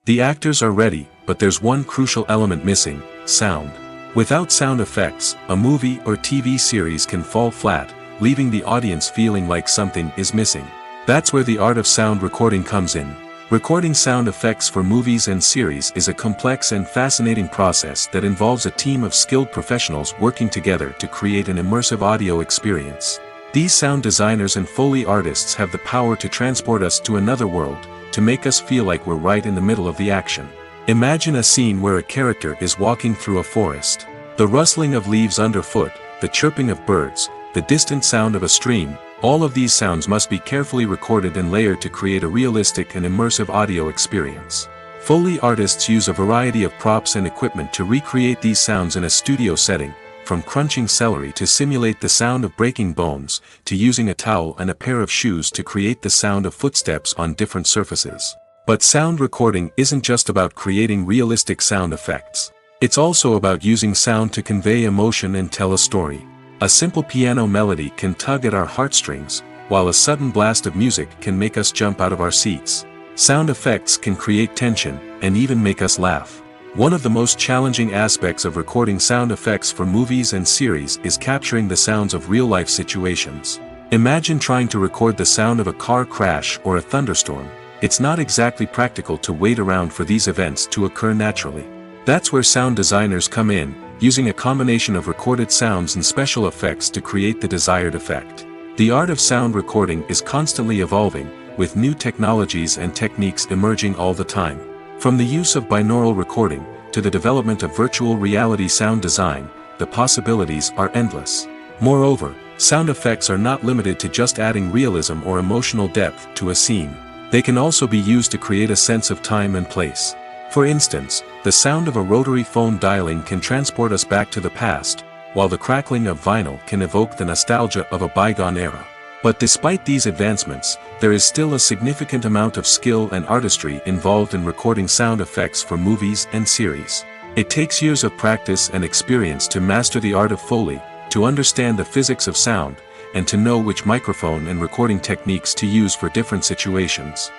The actors are ready, but there's one crucial element missing: sound. Without sound effects, a movie or TV series can fall flat, leaving the audience feeling like something is missing. That's where the art of sound recording comes in. Recording sound effects for movies and series is a complex and fascinating process that involves a team of skilled professionals working together to create an immersive audio experience. These sound designers and Foley artists have the power to transport us to another world, to make us feel like we're right in the middle of the action. Imagine a scene where a character is walking through a forest. The rustling of leaves underfoot, the chirping of birds, the distant sound of a stream, all of these sounds must be carefully recorded and layered to create a realistic and immersive audio experience. Foley artists use a variety of props and equipment to recreate these sounds in a studio setting, from crunching celery to simulate the sound of breaking bones, to using a towel and a pair of shoes to create the sound of footsteps on different surfaces. But sound recording isn't just about creating realistic sound effects. It's also about using sound to convey emotion and tell a story. A simple piano melody can tug at our heartstrings, while a sudden blast of music can make us jump out of our seats. Sound effects can create tension, and even make us laugh. One of the most challenging aspects of recording sound effects for movies and series is capturing the sounds of real-life situations. Imagine trying to record the sound of a car crash or a thunderstorm. It's not exactly practical to wait around for these events to occur naturally. That's where sound designers come in, using a combination of recorded sounds and special effects to create the desired effect. The art of sound recording is constantly evolving, with new technologies and techniques emerging all the time. From the use of binaural recording, to the development of virtual reality sound design, the possibilities are endless. Moreover, sound effects are not limited to just adding realism or emotional depth to a scene. They can also be used to create a sense of time and place. For instance, the sound of a rotary phone dialing can transport us back to the past, while the crackling of vinyl can evoke the nostalgia of a bygone era. But despite these advancements, there is still a significant amount of skill and artistry involved in recording sound effects for movies and series. It takes years of practice and experience to master the art of Foley, to understand the physics of sound, and to know which microphone and recording techniques to use for different situations.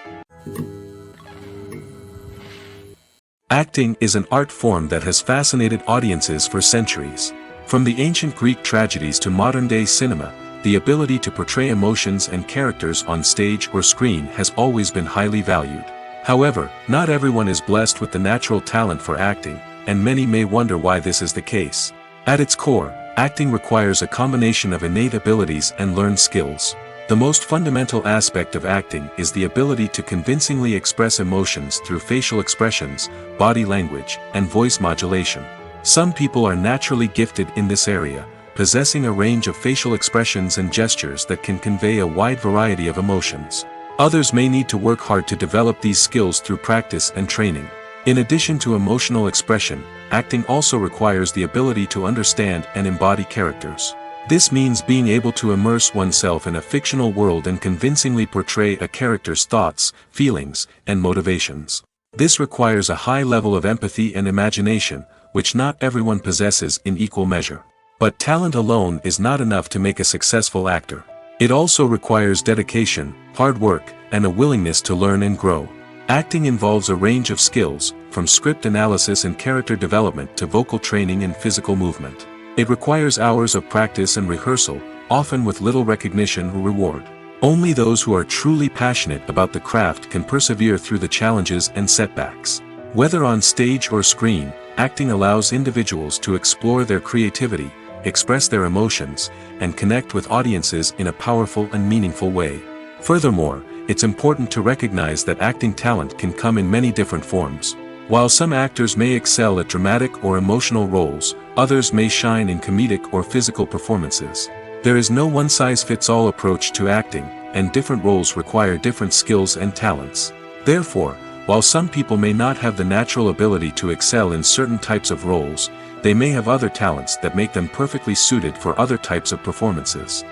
Acting is an art form that has fascinated audiences for centuries. From the ancient Greek tragedies to modern-day cinema, the ability to portray emotions and characters on stage or screen has always been highly valued. However, not everyone is blessed with the natural talent for acting, and many may wonder why this is the case. At its core, acting requires a combination of innate abilities and learned skills. The most fundamental aspect of acting is the ability to convincingly express emotions through facial expressions, body language, and voice modulation. Some people are naturally gifted in this area, possessing a range of facial expressions and gestures that can convey a wide variety of emotions. Others may need to work hard to develop these skills through practice and training. In addition to emotional expression, acting also requires the ability to understand and embody characters. This means being able to immerse oneself in a fictional world and convincingly portray a character's thoughts, feelings, and motivations. This requires a high level of empathy and imagination, which not everyone possesses in equal measure. But talent alone is not enough to make a successful actor. It also requires dedication, hard work, and a willingness to learn and grow. Acting involves a range of skills, from script analysis and character development to vocal training and physical movement. It requires hours of practice and rehearsal, often with little recognition or reward. Only those who are truly passionate about the craft can persevere through the challenges and setbacks. Whether on stage or screen, acting allows individuals to explore their creativity, express their emotions, and connect with audiences in a powerful and meaningful way. Furthermore, it's important to recognize that acting talent can come in many different forms. While some actors may excel at dramatic or emotional roles, others may shine in comedic or physical performances. There is no one-size-fits-all approach to acting, and different roles require different skills and talents. Therefore, while some people may not have the natural ability to excel in certain types of roles, they may have other talents that make them perfectly suited for other types of performances.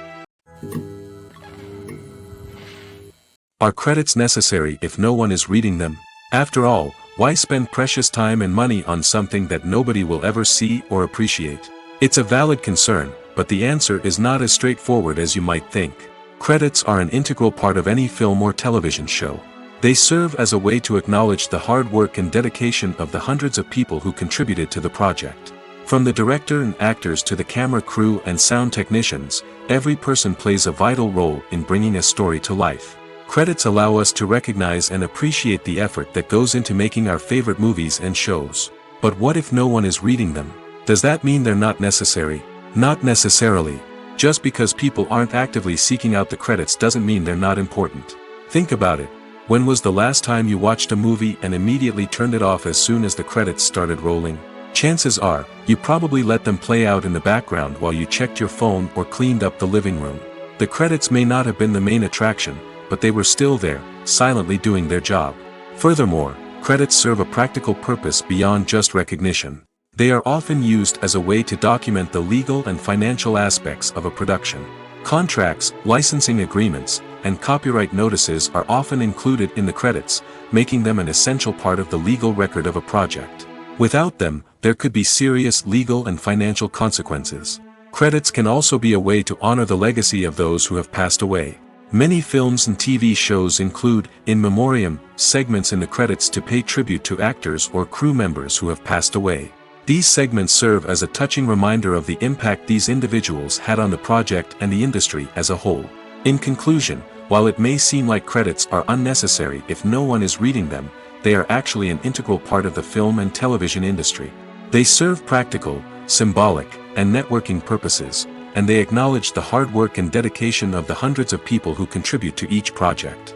Are credits necessary if no one is reading them? After all, why spend precious time and money on something that nobody will ever see or appreciate? It's a valid concern, but the answer is not as straightforward as you might think. Credits are an integral part of any film or television show. They serve as a way to acknowledge the hard work and dedication of the hundreds of people who contributed to the project. From the director and actors to the camera crew and sound technicians, every person plays a vital role in bringing a story to life. Credits allow us to recognize and appreciate the effort that goes into making our favorite movies and shows. But what if no one is reading them? Does that mean they're not necessary? Not necessarily. Just because people aren't actively seeking out the credits doesn't mean they're not important. Think about it. When was the last time you watched a movie and immediately turned it off as soon as the credits started rolling? Chances are, you probably let them play out in the background while you checked your phone or cleaned up the living room. The credits may not have been the main attraction, but they were still there, silently doing their job. Furthermore, credits serve a practical purpose beyond just recognition. They are often used as a way to document the legal and financial aspects of a production. Contracts, licensing agreements, and copyright notices are often included in the credits, making them an essential part of the legal record of a project. Without them, there could be serious legal and financial consequences. Credits can also be a way to honor the legacy of those who have passed away. Many films and TV shows include, in memoriam, segments in the credits to pay tribute to actors or crew members who have passed away. These segments serve as a touching reminder of the impact these individuals had on the project and the industry as a whole. In conclusion, while it may seem like credits are unnecessary if no one is reading them, they are actually an integral part of the film and television industry. They serve practical, symbolic, and networking purposes, and they acknowledge the hard work and dedication of the hundreds of people who contribute to each project.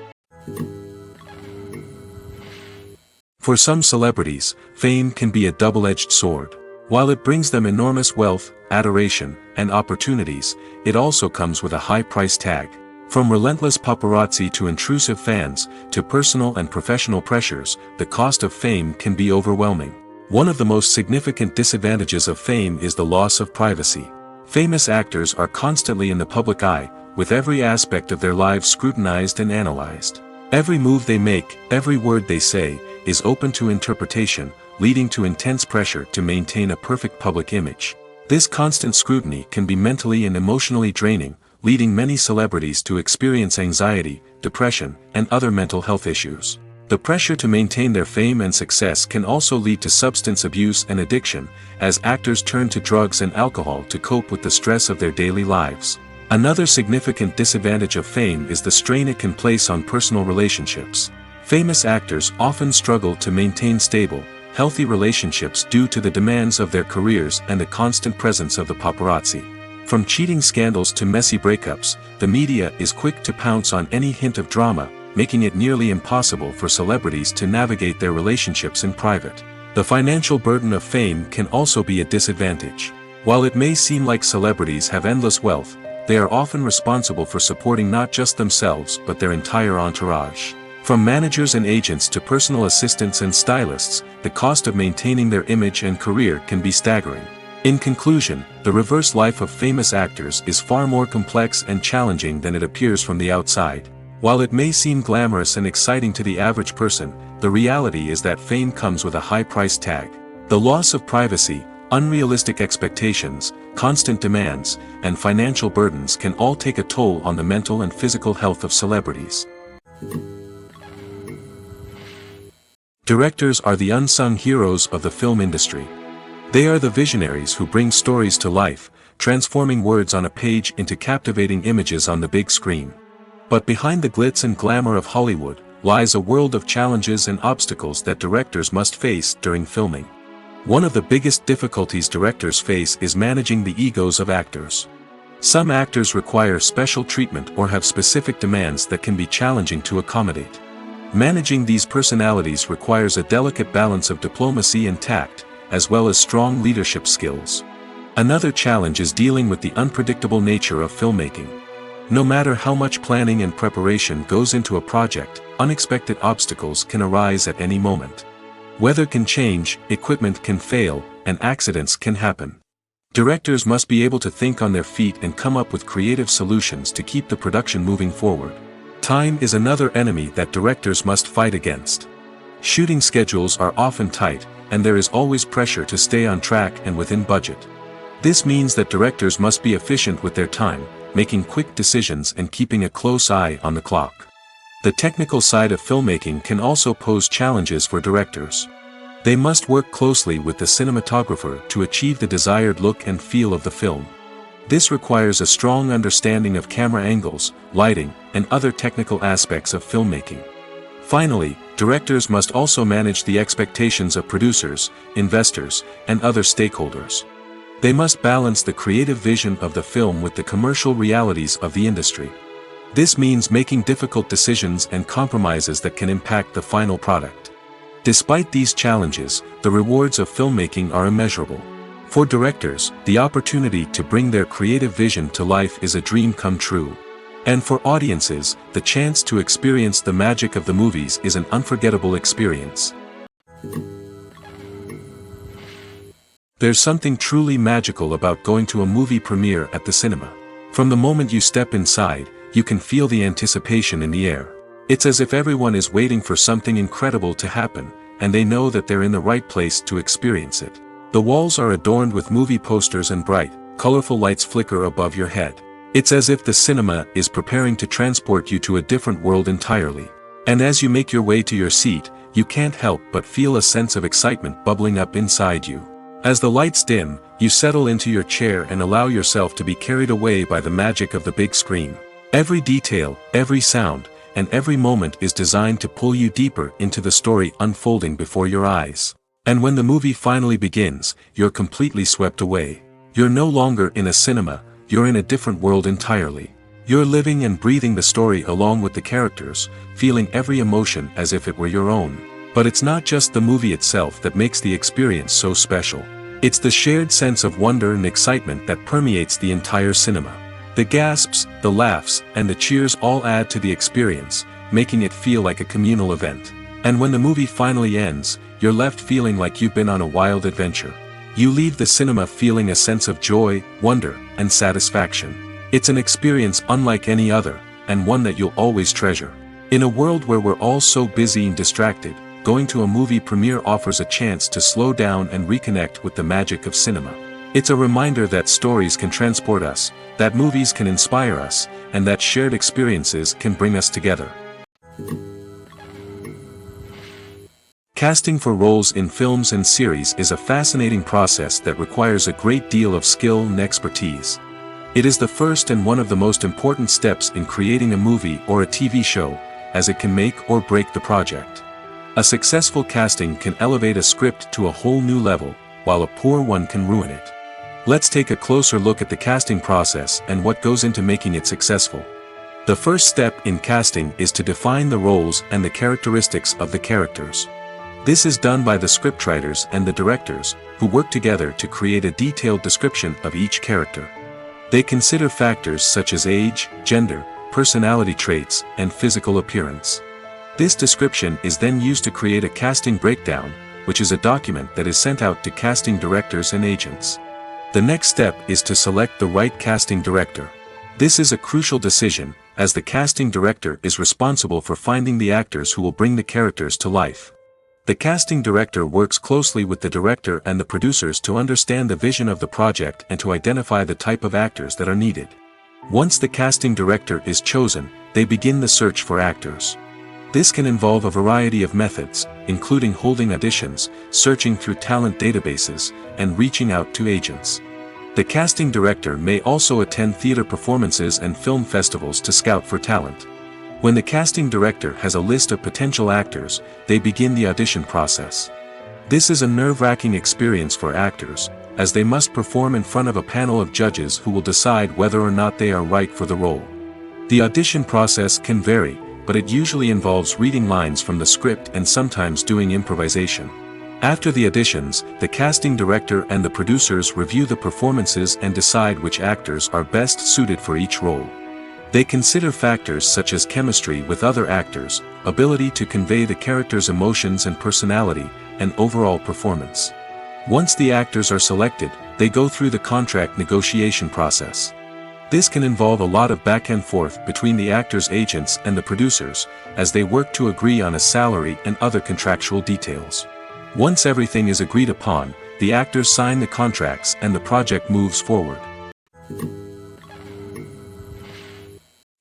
For some celebrities, fame can be a double-edged sword. While it brings them enormous wealth, adoration, and opportunities, it also comes with a high price tag. From relentless paparazzi to intrusive fans, to personal and professional pressures, the cost of fame can be overwhelming. One of the most significant disadvantages of fame is the loss of privacy. Famous actors are constantly in the public eye, with every aspect of their lives scrutinized and analyzed. Every move they make, every word they say, is open to interpretation, leading to intense pressure to maintain a perfect public image. This constant scrutiny can be mentally and emotionally draining, leading many celebrities to experience anxiety, depression, and other mental health issues. The pressure to maintain their fame and success can also lead to substance abuse and addiction, as actors turn to drugs and alcohol to cope with the stress of their daily lives. Another significant disadvantage of fame is the strain it can place on personal relationships. Famous actors often struggle to maintain stable, healthy relationships due to the demands of their careers and the constant presence of the paparazzi. From cheating scandals to messy breakups, the media is quick to pounce on any hint of drama, making it nearly impossible for celebrities to navigate their relationships in private. The financial burden of fame can also be a disadvantage. While it may seem like celebrities have endless wealth, they are often responsible for supporting not just themselves but their entire entourage. From managers and agents to personal assistants and stylists, the cost of maintaining their image and career can be staggering. In conclusion, the reverse life of famous actors is far more complex and challenging than it appears from the outside. While it may seem glamorous and exciting to the average person, the reality is that fame comes with a high price tag. The loss of privacy, unrealistic expectations, constant demands, and financial burdens can all take a toll on the mental and physical health of celebrities. Directors are the unsung heroes of the film industry. They are the visionaries who bring stories to life, transforming words on a page into captivating images on the big screen. But behind the glitz and glamour of Hollywood, lies a world of challenges and obstacles that directors must face during filming. One of the biggest difficulties directors face is managing the egos of actors. Some actors require special treatment or have specific demands that can be challenging to accommodate. Managing these personalities requires a delicate balance of diplomacy and tact, as well as strong leadership skills. Another challenge is dealing with the unpredictable nature of filmmaking. No matter how much planning and preparation goes into a project, unexpected obstacles can arise at any moment. Weather can change, equipment can fail, and accidents can happen. Directors must be able to think on their feet and come up with creative solutions to keep the production moving forward. Time is another enemy that directors must fight against. Shooting schedules are often tight, and there is always pressure to stay on track and within budget. This means that directors must be efficient with their time, making quick decisions and keeping a close eye on the clock. The technical side of filmmaking can also pose challenges for directors. They must work closely with the cinematographer to achieve the desired look and feel of the film. This requires a strong understanding of camera angles, lighting, and other technical aspects of filmmaking. Finally, directors must also manage the expectations of producers, investors, and other stakeholders. They must balance the creative vision of the film with the commercial realities of the industry. This means making difficult decisions and compromises that can impact the final product. Despite these challenges, the rewards of filmmaking are immeasurable. For directors, the opportunity to bring their creative vision to life is a dream come true. And for audiences, the chance to experience the magic of the movies is an unforgettable experience. There's something truly magical about going to a movie premiere at the cinema. From the moment you step inside, you can feel the anticipation in the air. It's as if everyone is waiting for something incredible to happen, and they know that they're in the right place to experience it. The walls are adorned with movie posters and bright, colorful lights flicker above your head. It's as if the cinema is preparing to transport you to a different world entirely. And as you make your way to your seat, you can't help but feel a sense of excitement bubbling up inside you. As the lights dim, you settle into your chair and allow yourself to be carried away by the magic of the big screen. Every detail, every sound, and every moment is designed to pull you deeper into the story unfolding before your eyes. And when the movie finally begins, you're completely swept away. You're no longer in a cinema, you're in a different world entirely. You're living and breathing the story along with the characters, feeling every emotion as if it were your own. But it's not just the movie itself that makes the experience so special. It's the shared sense of wonder and excitement that permeates the entire cinema. The gasps, the laughs, and the cheers all add to the experience, making it feel like a communal event. And when the movie finally ends, you're left feeling like you've been on a wild adventure. You leave the cinema feeling a sense of joy, wonder, and satisfaction. It's an experience unlike any other, and one that you'll always treasure. In a world where we're all so busy and distracted, going to a movie premiere offers a chance to slow down and reconnect with the magic of cinema. It's a reminder that stories can transport us, that movies can inspire us, and that shared experiences can bring us together. Casting for roles in films and series is a fascinating process that requires a great deal of skill and expertise. It is the first and one of the most important steps in creating a movie or a TV show, as it can make or break the project. A successful casting can elevate a script to a whole new level, while a poor one can ruin it. Let's take a closer look at the casting process and what goes into making it successful. The first step in casting is to define the roles and the characteristics of the characters. This is done by the scriptwriters and the directors, who work together to create a detailed description of each character. They consider factors such as age, gender, personality traits, and physical appearance. This description is then used to create a casting breakdown, which is a document that is sent out to casting directors and agents. The next step is to select the right casting director. This is a crucial decision, as the casting director is responsible for finding the actors who will bring the characters to life. The casting director works closely with the director and the producers to understand the vision of the project and to identify the type of actors that are needed. Once the casting director is chosen, they begin the search for actors. This can involve a variety of methods, including holding auditions, searching through talent databases, and reaching out to agents. The casting director may also attend theater performances and film festivals to scout for talent. When the casting director has a list of potential actors, they begin the audition process. This is a nerve-wracking experience for actors, as they must perform in front of a panel of judges who will decide whether or not they are right for the role. The audition process can vary, but it usually involves reading lines from the script and sometimes doing improvisation. After the auditions, the casting director and the producers review the performances and decide which actors are best suited for each role. They consider factors such as chemistry with other actors, ability to convey the character's emotions and personality, and overall performance. Once the actors are selected, they go through the contract negotiation process. This can involve a lot of back and forth between the actors' agents and the producers, as they work to agree on a salary and other contractual details. Once everything is agreed upon, the actors sign the contracts and the project moves forward.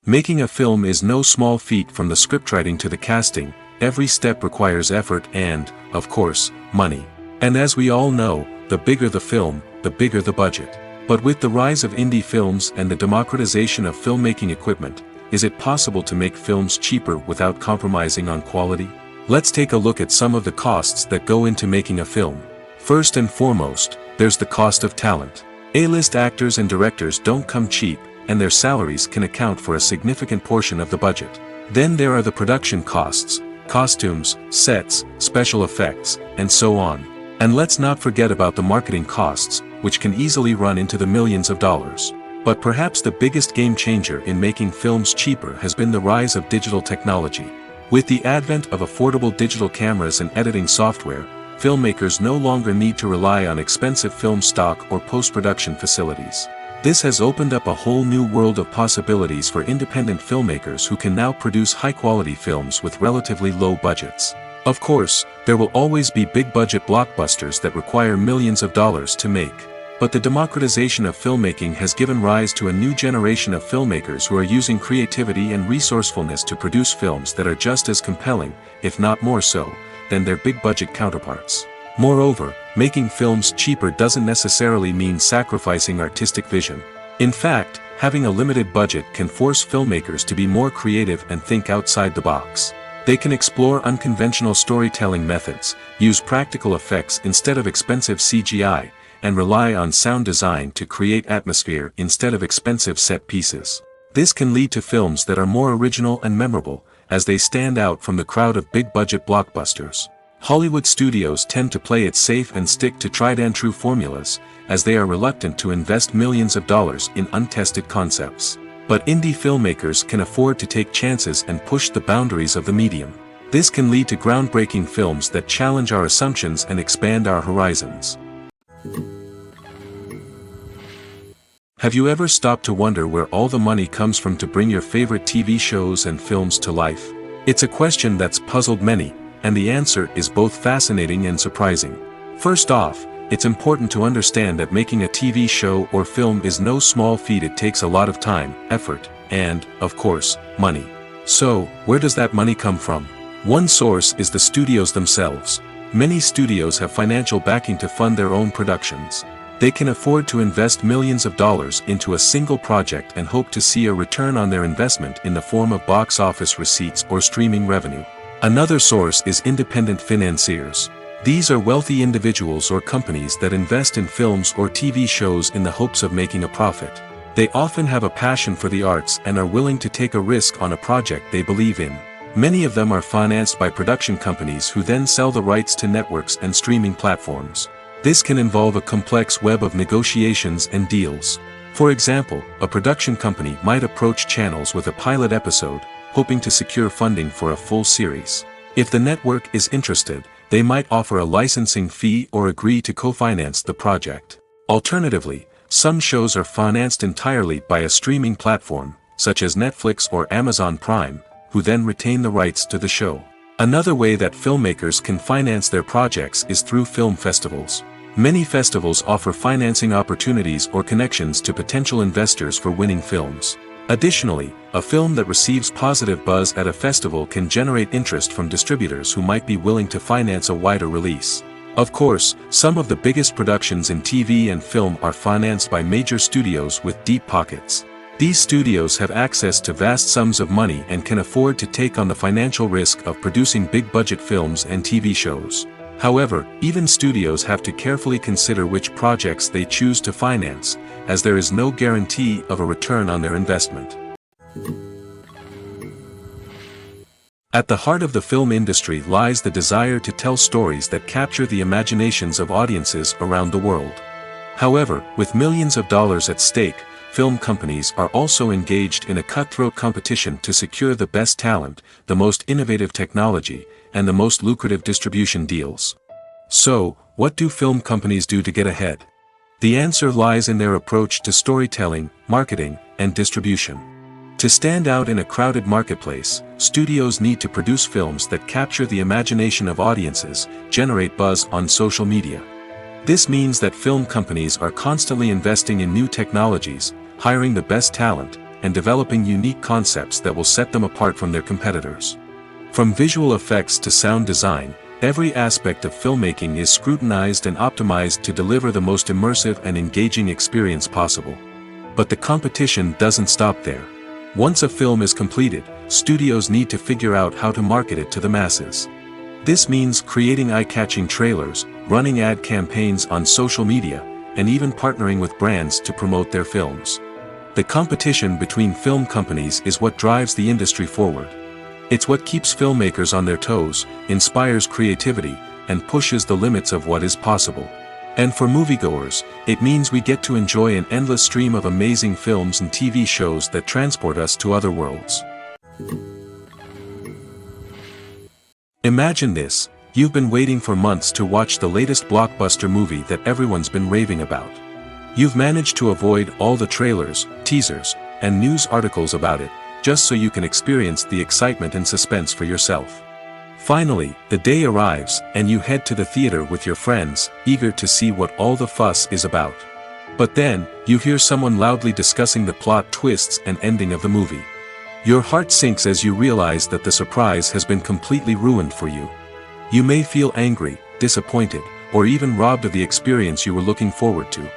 Making a film is no small feat. From the scriptwriting to the casting, every step requires effort and, of course, money. And as we all know, the bigger the film, the bigger the budget. But with the rise of indie films and the democratization of filmmaking equipment, is it possible to make films cheaper without compromising on quality? Let's take a look at some of the costs that go into making a film. First and foremost, there's the cost of talent. A-list actors and directors don't come cheap, and their salaries can account for a significant portion of the budget. Then there are the production costs, costumes, sets, special effects, and so on. And let's not forget about the marketing costs, which can easily run into the millions of dollars. But perhaps the biggest game changer in making films cheaper has been the rise of digital technology. With the advent of affordable digital cameras and editing software, filmmakers no longer need to rely on expensive film stock or post-production facilities. This has opened up a whole new world of possibilities for independent filmmakers who can now produce high-quality films with relatively low budgets. Of course, there will always be big-budget blockbusters that require millions of dollars to make. But the democratization of filmmaking has given rise to a new generation of filmmakers who are using creativity and resourcefulness to produce films that are just as compelling, if not more so, than their big-budget counterparts. Moreover, making films cheaper doesn't necessarily mean sacrificing artistic vision. In fact, having a limited budget can force filmmakers to be more creative and think outside the box. They can explore unconventional storytelling methods, use practical effects instead of expensive CGI, and rely on sound design to create atmosphere instead of expensive set pieces. This can lead to films that are more original and memorable, as they stand out from the crowd of big-budget blockbusters. Hollywood studios tend to play it safe and stick to tried-and-true formulas, as they are reluctant to invest millions of dollars in untested concepts. But indie filmmakers can afford to take chances and push the boundaries of the medium. This can lead to groundbreaking films that challenge our assumptions and expand our horizons. Have you ever stopped to wonder where all the money comes from to bring your favorite TV shows and films to life? It's a question that's puzzled many, and the answer is both fascinating and surprising. First off, it's important to understand that making a TV show or film is no small feat. It takes a lot of time, effort, and, of course, money. So, where does that money come from? One source is the studios themselves. Many studios have financial backing to fund their own productions. They can afford to invest millions of dollars into a single project and hope to see a return on their investment in the form of box office receipts or streaming revenue. Another source is independent financiers. These are wealthy individuals or companies that invest in films or TV shows in the hopes of making a profit. They often have a passion for the arts and are willing to take a risk on a project they believe in. Many of them are financed by production companies who then sell the rights to networks and streaming platforms. This can involve a complex web of negotiations and deals. For example, a production company might approach channels with a pilot episode, hoping to secure funding for a full series. If the network is interested, they might offer a licensing fee or agree to co-finance the project. Alternatively, some shows are financed entirely by a streaming platform, such as Netflix or Amazon Prime, who then retain the rights to the show. Another way that filmmakers can finance their projects is through film festivals. Many festivals offer financing opportunities or connections to potential investors for winning films. Additionally, a film that receives positive buzz at a festival can generate interest from distributors who might be willing to finance a wider release. Of course, some of the biggest productions in TV and film are financed by major studios with deep pockets. These studios have access to vast sums of money and can afford to take on the financial risk of producing big-budget films and TV shows. However, even studios have to carefully consider which projects they choose to finance, as there is no guarantee of a return on their investment. At the heart of the film industry lies the desire to tell stories that capture the imaginations of audiences around the world. However, with millions of dollars at stake, film companies are also engaged in a cutthroat competition to secure the best talent, the most innovative technology, and the most lucrative distribution deals. So, what do film companies do to get ahead? The answer lies in their approach to storytelling, marketing, and distribution. To stand out in a crowded marketplace, studios need to produce films that capture the imagination of audiences, generate buzz on social media. This means that film companies are constantly investing in new technologies, hiring the best talent, and developing unique concepts that will set them apart from their competitors. From visual effects to sound design, every aspect of filmmaking is scrutinized and optimized to deliver the most immersive and engaging experience possible. But the competition doesn't stop there. Once a film is completed, studios need to figure out how to market it to the masses. This means creating eye-catching trailers, running ad campaigns on social media, and even partnering with brands to promote their films. The competition between film companies is what drives the industry forward. It's what keeps filmmakers on their toes, inspires creativity, and pushes the limits of what is possible. And for moviegoers, it means we get to enjoy an endless stream of amazing films and TV shows that transport us to other worlds. Imagine this: you've been waiting for months to watch the latest blockbuster movie that everyone's been raving about. You've managed to avoid all the trailers, teasers, and news articles about it, just so you can experience the excitement and suspense for yourself. Finally, the day arrives, and you head to the theater with your friends, eager to see what all the fuss is about. But then, you hear someone loudly discussing the plot twists and ending of the movie. Your heart sinks as you realize that the surprise has been completely ruined for you. You may feel angry, disappointed, or even robbed of the experience you were looking forward to.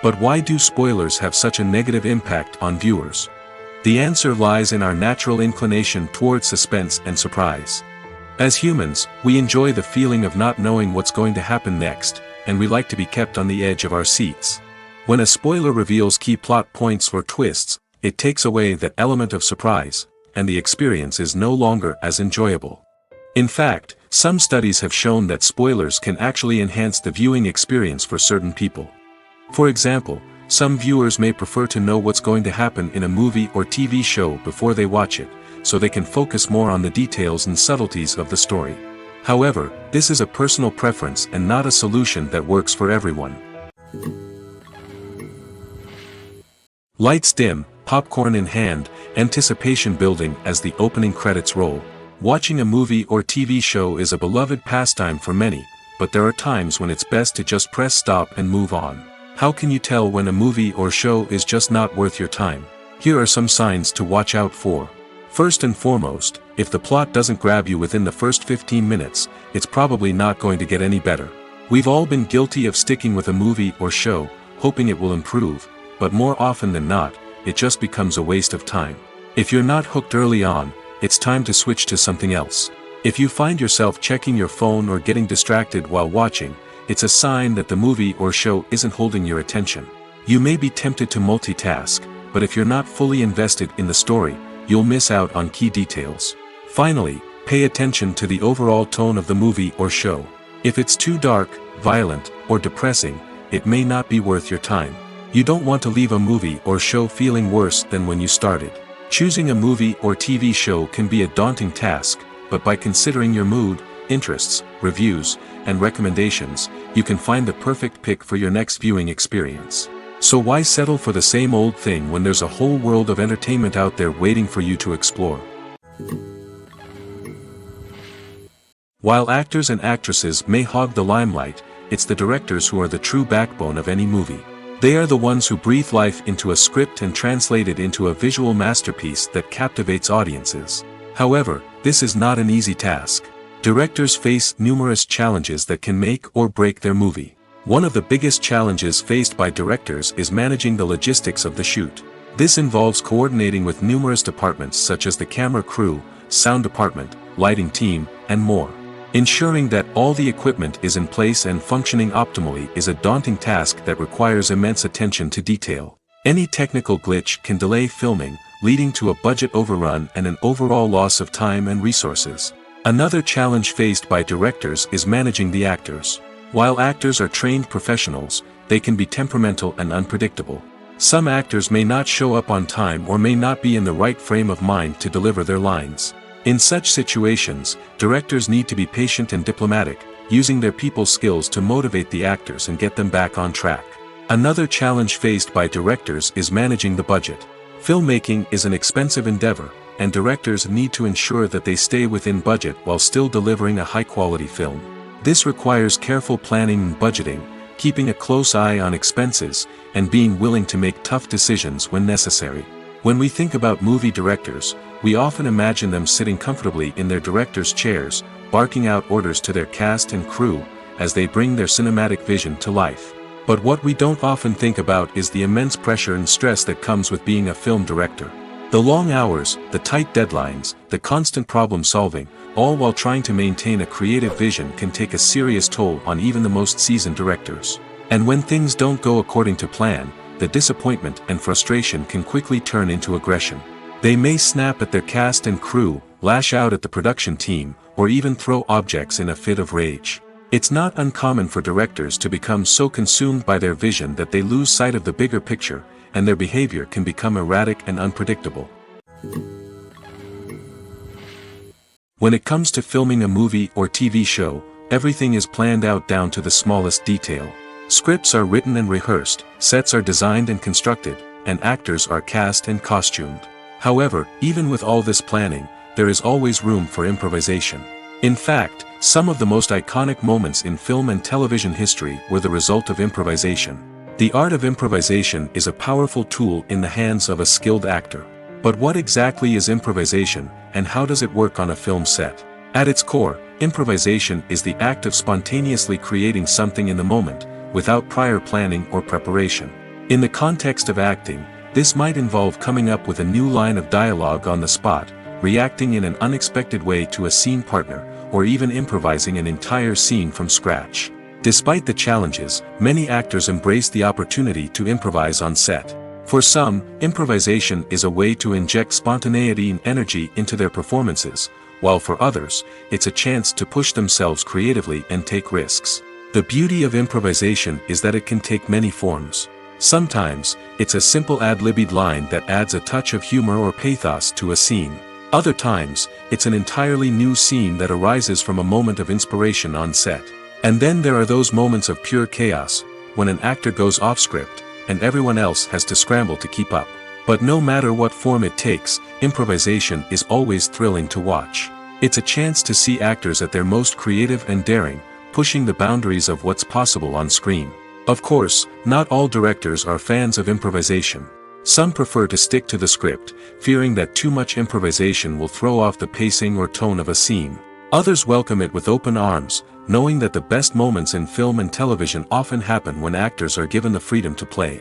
But why do spoilers have such a negative impact on viewers? The answer lies in our natural inclination towards suspense and surprise. As humans, we enjoy the feeling of not knowing what's going to happen next, and we like to be kept on the edge of our seats. When a spoiler reveals key plot points or twists, it takes away that element of surprise, and the experience is no longer as enjoyable. In fact, some studies have shown that spoilers can actually enhance the viewing experience for certain people. For example, some viewers may prefer to know what's going to happen in a movie or TV show before they watch it, so they can focus more on the details and subtleties of the story. However, this is a personal preference and not a solution that works for everyone. Lights dim, popcorn in hand, anticipation building as the opening credits roll. Watching a movie or TV show is a beloved pastime for many, but there are times when it's best to just press stop and move on. How can you tell when a movie or show is just not worth your time? Here are some signs to watch out for. First and foremost, if the plot doesn't grab you within the first 15 minutes, it's probably not going to get any better. We've all been guilty of sticking with a movie or show, hoping it will improve, but more often than not, it just becomes a waste of time. If you're not hooked early on, it's time to switch to something else. If you find yourself checking your phone or getting distracted while watching, it's a sign that the movie or show isn't holding your attention. You may be tempted to multitask, but if you're not fully invested in the story, you'll miss out on key details. Finally, pay attention to the overall tone of the movie or show. If it's too dark, violent, or depressing, it may not be worth your time. You don't want to leave a movie or show feeling worse than when you started. Choosing a movie or TV show can be a daunting task, but by considering your mood, interests, reviews, and recommendations, you can find the perfect pick for your next viewing experience. So why settle for the same old thing when there's a whole world of entertainment out there waiting for you to explore? While actors and actresses may hog the limelight, it's the directors who are the true backbone of any movie. They are the ones who breathe life into a script and translate it into a visual masterpiece that captivates audiences. However, this is not an easy task. Directors face numerous challenges that can make or break their movie. One of the biggest challenges faced by directors is managing the logistics of the shoot. This involves coordinating with numerous departments such as the camera crew, sound department, lighting team, and more. Ensuring that all the equipment is in place and functioning optimally is a daunting task that requires immense attention to detail. Any technical glitch can delay filming, leading to a budget overrun and an overall loss of time and resources. Another challenge faced by directors is managing the actors. While actors are trained professionals, they can be temperamental and unpredictable. Some actors may not show up on time or may not be in the right frame of mind to deliver their lines. In such situations, directors need to be patient and diplomatic, using their people skills to motivate the actors and get them back on track. Another challenge faced by directors is managing the budget. Filmmaking is an expensive endeavor, and directors need to ensure that they stay within budget while still delivering a high-quality film. This requires careful planning and budgeting, keeping a close eye on expenses, and being willing to make tough decisions when necessary. When we think about movie directors, we often imagine them sitting comfortably in their director's chairs, barking out orders to their cast and crew, as they bring their cinematic vision to life. But what we don't often think about is the immense pressure and stress that comes with being a film director. The long hours, the tight deadlines, the constant problem solving, all while trying to maintain a creative vision can take a serious toll on even the most seasoned directors. And when things don't go according to plan, the disappointment and frustration can quickly turn into aggression. They may snap at their cast and crew, lash out at the production team, or even throw objects in a fit of rage. It's not uncommon for directors to become so consumed by their vision that they lose sight of the bigger picture, and their behavior can become erratic and unpredictable. When it comes to filming a movie or TV show, everything is planned out down to the smallest detail. Scripts are written and rehearsed, sets are designed and constructed, and actors are cast and costumed. However, even with all this planning, there is always room for improvisation. In fact, some of the most iconic moments in film and television history were the result of improvisation. The art of improvisation is a powerful tool in the hands of a skilled actor. But what exactly is improvisation, and how does it work on a film set? At its core, improvisation is the act of spontaneously creating something in the moment, without prior planning or preparation. In the context of acting, this might involve coming up with a new line of dialogue on the spot, reacting in an unexpected way to a scene partner, or even improvising an entire scene from scratch. Despite the challenges, many actors embrace the opportunity to improvise on set. For some, improvisation is a way to inject spontaneity and energy into their performances, while for others, it's a chance to push themselves creatively and take risks. The beauty of improvisation is that it can take many forms. Sometimes, it's a simple ad-libbed line that adds a touch of humor or pathos to a scene. Other times, it's an entirely new scene that arises from a moment of inspiration on set. And then there are those moments of pure chaos, when an actor goes off script, and everyone else has to scramble to keep up. But no matter what form it takes, improvisation is always thrilling to watch. It's a chance to see actors at their most creative and daring, pushing the boundaries of what's possible on screen. Of course, not all directors are fans of improvisation. Some prefer to stick to the script, fearing that too much improvisation will throw off the pacing or tone of a scene. Others welcome it with open arms, knowing that the best moments in film and television often happen when actors are given the freedom to play.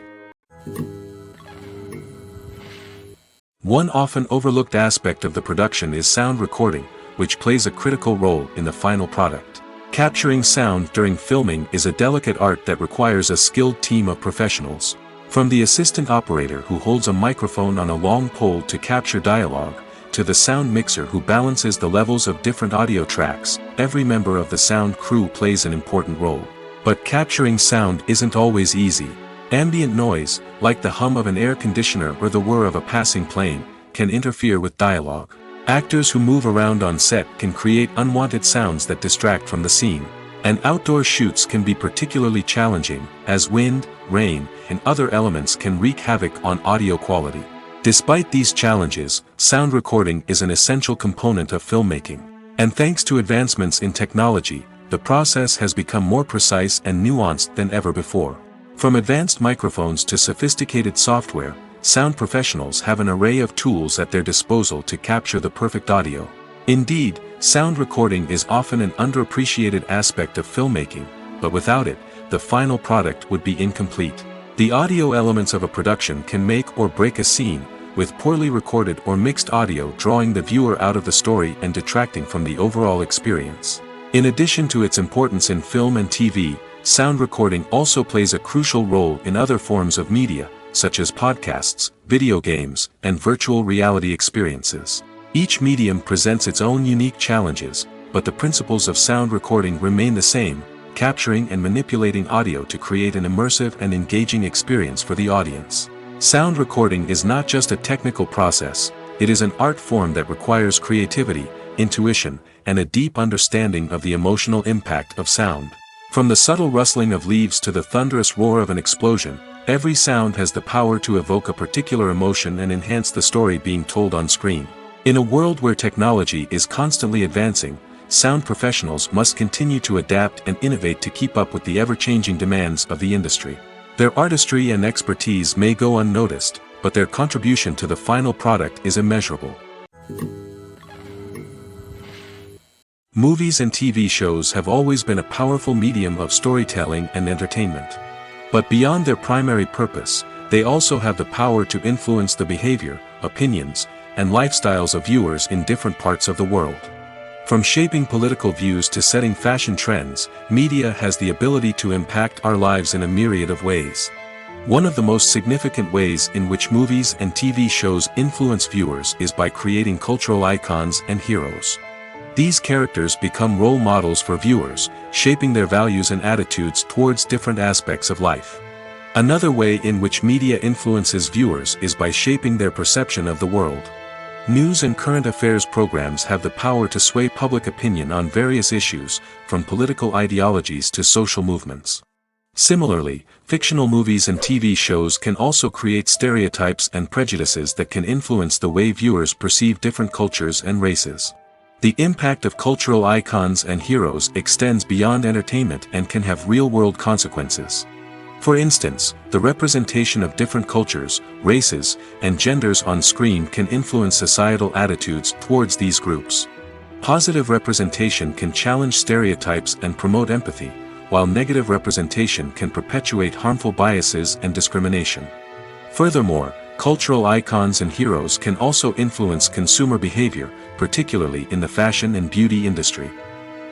One often overlooked aspect of the production is sound recording, which plays a critical role in the final product. Capturing sound during filming is a delicate art that requires a skilled team of professionals. From the assistant operator who holds a microphone on a long pole to capture dialogue, to the sound mixer who balances the levels of different audio tracks, every member of the sound crew plays an important role. But capturing sound isn't always easy. Ambient noise, like the hum of an air conditioner or the whir of a passing plane, can interfere with dialogue. Actors who move around on set can create unwanted sounds that distract from the scene. And outdoor shoots can be particularly challenging, as wind, rain, and other elements can wreak havoc on audio quality. Despite these challenges, sound recording is an essential component of filmmaking. And thanks to advancements in technology, the process has become more precise and nuanced than ever before. From advanced microphones to sophisticated software, sound professionals have an array of tools at their disposal to capture the perfect audio. Indeed, sound recording is often an underappreciated aspect of filmmaking, but without it, the final product would be incomplete. The audio elements of a production can make or break a scene, with poorly recorded or mixed audio drawing the viewer out of the story and detracting from the overall experience. In addition to its importance in film and TV, sound recording also plays a crucial role in other forms of media, such as podcasts, video games, and virtual reality experiences. Each medium presents its own unique challenges, but the principles of sound recording remain the same, capturing and manipulating audio to create an immersive and engaging experience for the audience. Sound recording is not just a technical process, it is an art form that requires creativity, intuition, and a deep understanding of the emotional impact of sound. From the subtle rustling of leaves to the thunderous roar of an explosion, every sound has the power to evoke a particular emotion and enhance the story being told on screen. In a world where technology is constantly advancing, sound professionals must continue to adapt and innovate to keep up with the ever-changing demands of the industry. Their artistry and expertise may go unnoticed, but their contribution to the final product is immeasurable. Movies and TV shows have always been a powerful medium of storytelling and entertainment. But beyond their primary purpose, they also have the power to influence the behavior, opinions, and lifestyles of viewers in different parts of the world. From shaping political views to setting fashion trends, media has the ability to impact our lives in a myriad of ways. One of the most significant ways in which movies and TV shows influence viewers is by creating cultural icons and heroes. These characters become role models for viewers, shaping their values and attitudes towards different aspects of life. Another way in which media influences viewers is by shaping their perception of the world. News and current affairs programs have the power to sway public opinion on various issues, from political ideologies to social movements. Similarly, fictional movies and TV shows can also create stereotypes and prejudices that can influence the way viewers perceive different cultures and races. The impact of cultural icons and heroes extends beyond entertainment and can have real-world consequences. For instance, the representation of different cultures, races, and genders on screen can influence societal attitudes towards these groups. Positive representation can challenge stereotypes and promote empathy, while negative representation can perpetuate harmful biases and discrimination. Furthermore, cultural icons and heroes can also influence consumer behavior, particularly in the fashion and beauty industry.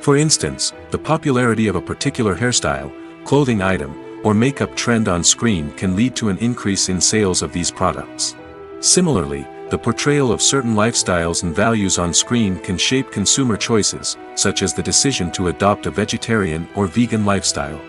For instance, the popularity of a particular hairstyle, clothing item, or makeup trend on screen can lead to an increase in sales of these products. Similarly, the portrayal of certain lifestyles and values on screen can shape consumer choices, such as the decision to adopt a vegetarian or vegan lifestyle.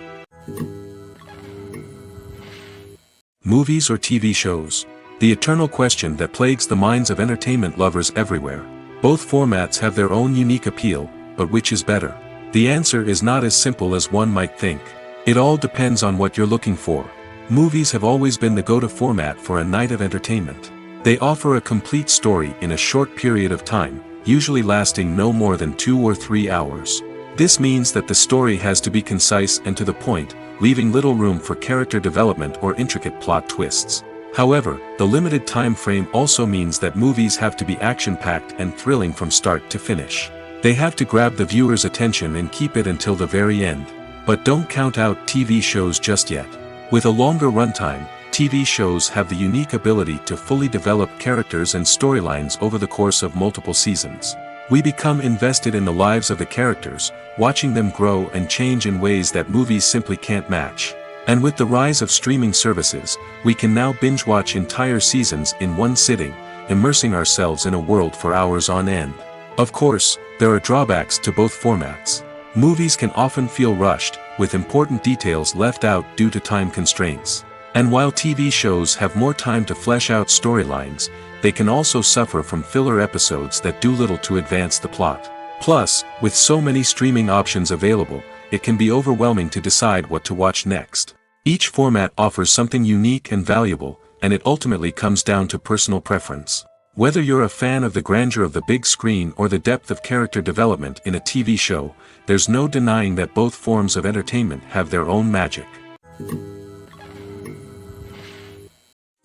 Movies or TV shows? The eternal question that plagues the minds of entertainment lovers everywhere. Both formats have their own unique appeal, but which is better? The answer is not as simple as one might think. It all depends on what you're looking for. Movies have always been the go-to format for a night of entertainment. They offer a complete story in a short period of time, usually lasting no more than 2 or 3 hours. This means that the story has to be concise and to the point, leaving little room for character development or intricate plot twists. However, the limited time frame also means that movies have to be action-packed and thrilling from start to finish. They have to grab the viewer's attention and keep it until the very end. But don't count out TV shows just yet. With a longer runtime, TV shows have the unique ability to fully develop characters and storylines over the course of multiple seasons. We become invested in the lives of the characters, watching them grow and change in ways that movies simply can't match. And with the rise of streaming services, we can now binge-watch entire seasons in one sitting, immersing ourselves in a world for hours on end. Of course, there are drawbacks to both formats. Movies can often feel rushed, with important details left out due to time constraints. And while TV shows have more time to flesh out storylines, they can also suffer from filler episodes that do little to advance the plot. Plus, with so many streaming options available, it can be overwhelming to decide what to watch next. Each format offers something unique and valuable, and it ultimately comes down to personal preference. Whether you're a fan of the grandeur of the big screen or the depth of character development in a TV show, there's no denying that both forms of entertainment have their own magic.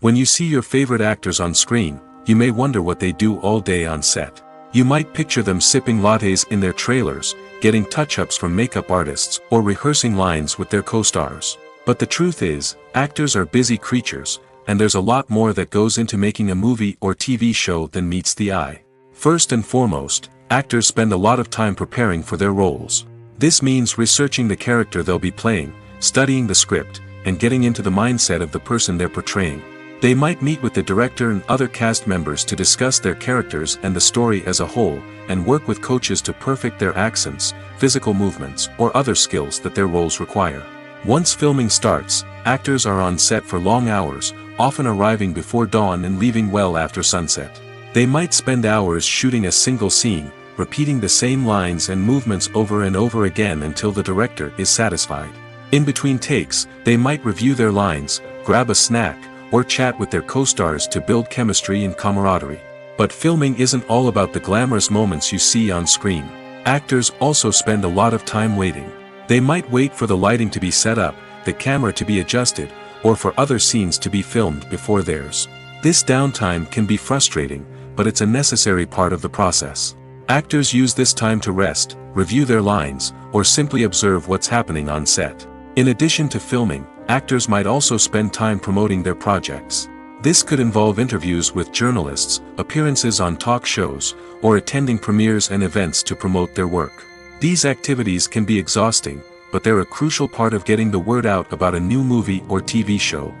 When you see your favorite actors on screen, you may wonder what they do all day on set. You might picture them sipping lattes in their trailers, getting touch-ups from makeup artists, or rehearsing lines with their co-stars. But the truth is, actors are busy creatures, and there's a lot more that goes into making a movie or TV show than meets the eye. First and foremost, actors spend a lot of time preparing for their roles. This means researching the character they'll be playing, studying the script, and getting into the mindset of the person they're portraying. They might meet with the director and other cast members to discuss their characters and the story as a whole, and work with coaches to perfect their accents, physical movements, or other skills that their roles require. Once filming starts, actors are on set for long hours, often arriving before dawn and leaving well after sunset. They might spend hours shooting a single scene, repeating the same lines and movements over and over again until the director is satisfied. In between takes, they might review their lines, grab a snack, or chat with their co-stars to build chemistry and camaraderie. But filming isn't all about the glamorous moments you see on screen. Actors also spend a lot of time waiting. They might wait for the lighting to be set up, the camera to be adjusted, or for other scenes to be filmed before theirs. This downtime can be frustrating, but it's a necessary part of the process. Actors use this time to rest, review their lines, or simply observe what's happening on set. In addition to filming, actors might also spend time promoting their projects. This could involve interviews with journalists, appearances on talk shows, or attending premieres and events to promote their work. These activities can be exhausting, but they're a crucial part of getting the word out about a new movie or TV show.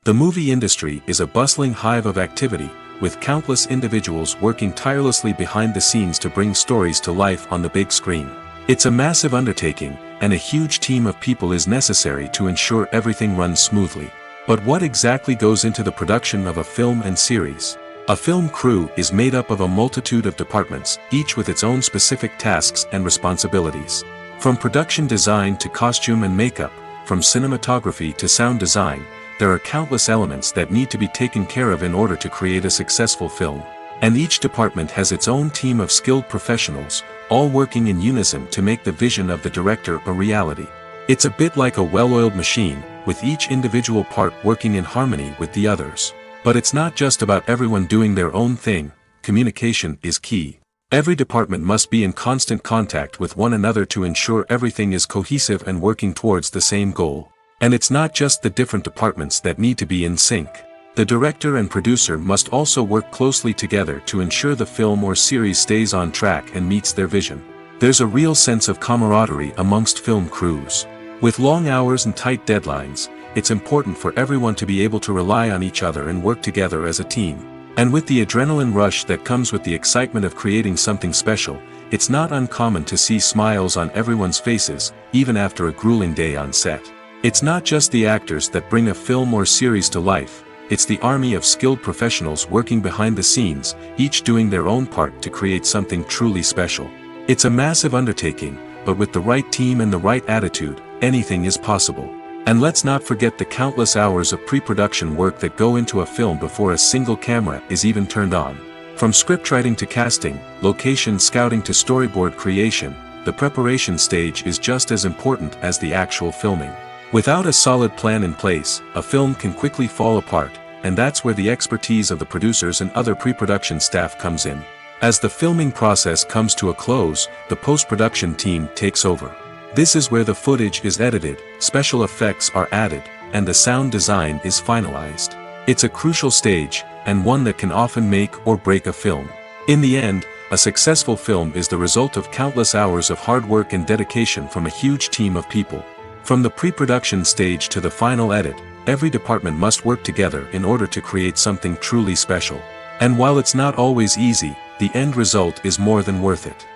The movie industry is a bustling hive of activity, with countless individuals working tirelessly behind the scenes to bring stories to life on the big screen. It's a massive undertaking, and a huge team of people is necessary to ensure everything runs smoothly. But what exactly goes into the production of a film and series? A film crew is made up of a multitude of departments, each with its own specific tasks and responsibilities. From production design to costume and makeup, from cinematography to sound design, there are countless elements that need to be taken care of in order to create a successful film. And each department has its own team of skilled professionals, all working in unison to make the vision of the director a reality. It's a bit like a well-oiled machine, with each individual part working in harmony with the others. But it's not just about everyone doing their own thing. Communication is key. Every department must be in constant contact with one another to ensure everything is cohesive and working towards the same goal. And it's not just the different departments that need to be in sync. The director and producer must also work closely together to ensure the film or series stays on track and meets their vision. There's a real sense of camaraderie amongst film crews. With long hours and tight deadlines, it's important for everyone to be able to rely on each other and work together as a team. And with the adrenaline rush that comes with the excitement of creating something special, it's not uncommon to see smiles on everyone's faces, even after a grueling day on set. It's not just the actors that bring a film or series to life, it's the army of skilled professionals working behind the scenes, each doing their own part to create something truly special. It's a massive undertaking, but with the right team and the right attitude, anything is possible. And let's not forget the countless hours of pre-production work that go into a film before a single camera is even turned on. From scriptwriting to casting, location scouting to storyboard creation, the preparation stage is just as important as the actual filming. Without a solid plan in place, a film can quickly fall apart, and that's where the expertise of the producers and other pre-production staff comes in. As the filming process comes to a close, the post-production team takes over. This is where the footage is edited, special effects are added, and the sound design is finalized. It's a crucial stage, and one that can often make or break a film. In the end, a successful film is the result of countless hours of hard work and dedication from a huge team of people. From the pre-production stage to the final edit, every department must work together in order to create something truly special. And while it's not always easy, the end result is more than worth it.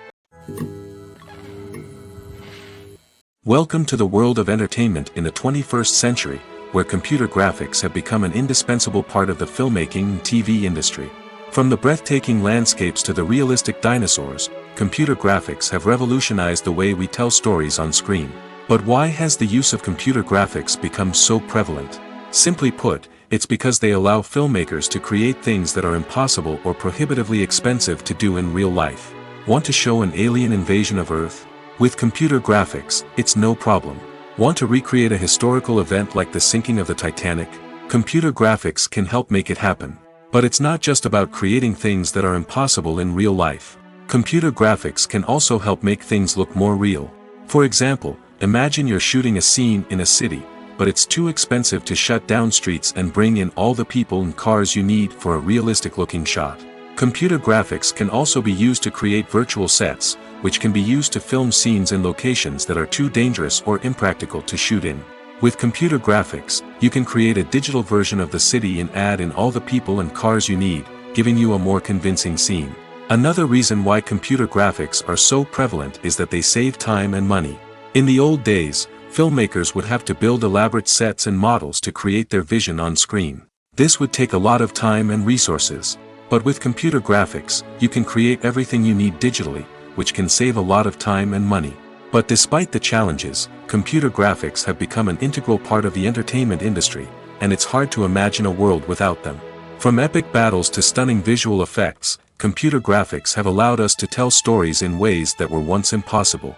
Welcome to the world of entertainment in the 21st century, where computer graphics have become an indispensable part of the filmmaking and TV industry. From the breathtaking landscapes to the realistic dinosaurs, computer graphics have revolutionized the way we tell stories on screen. But why has the use of computer graphics become so prevalent? Simply put, it's because they allow filmmakers to create things that are impossible or prohibitively expensive to do in real life. Want to show an alien invasion of Earth? With computer graphics, it's no problem. Want to recreate a historical event like the sinking of the Titanic? Computer graphics can help make it happen. But it's not just about creating things that are impossible in real life. Computer graphics can also help make things look more real. For example, imagine you're shooting a scene in a city, but it's too expensive to shut down streets and bring in all the people and cars you need for a realistic-looking shot. Computer graphics can also be used to create virtual sets, which can be used to film scenes in locations that are too dangerous or impractical to shoot in. With computer graphics, you can create a digital version of the city and add in all the people and cars you need, giving you a more convincing scene. Another reason why computer graphics are so prevalent is that they save time and money. In the old days, filmmakers would have to build elaborate sets and models to create their vision on screen. This would take a lot of time and resources. But with computer graphics, you can create everything you need digitally, which can save a lot of time and money. But despite the challenges, computer graphics have become an integral part of the entertainment industry, and it's hard to imagine a world without them. From epic battles to stunning visual effects, computer graphics have allowed us to tell stories in ways that were once impossible.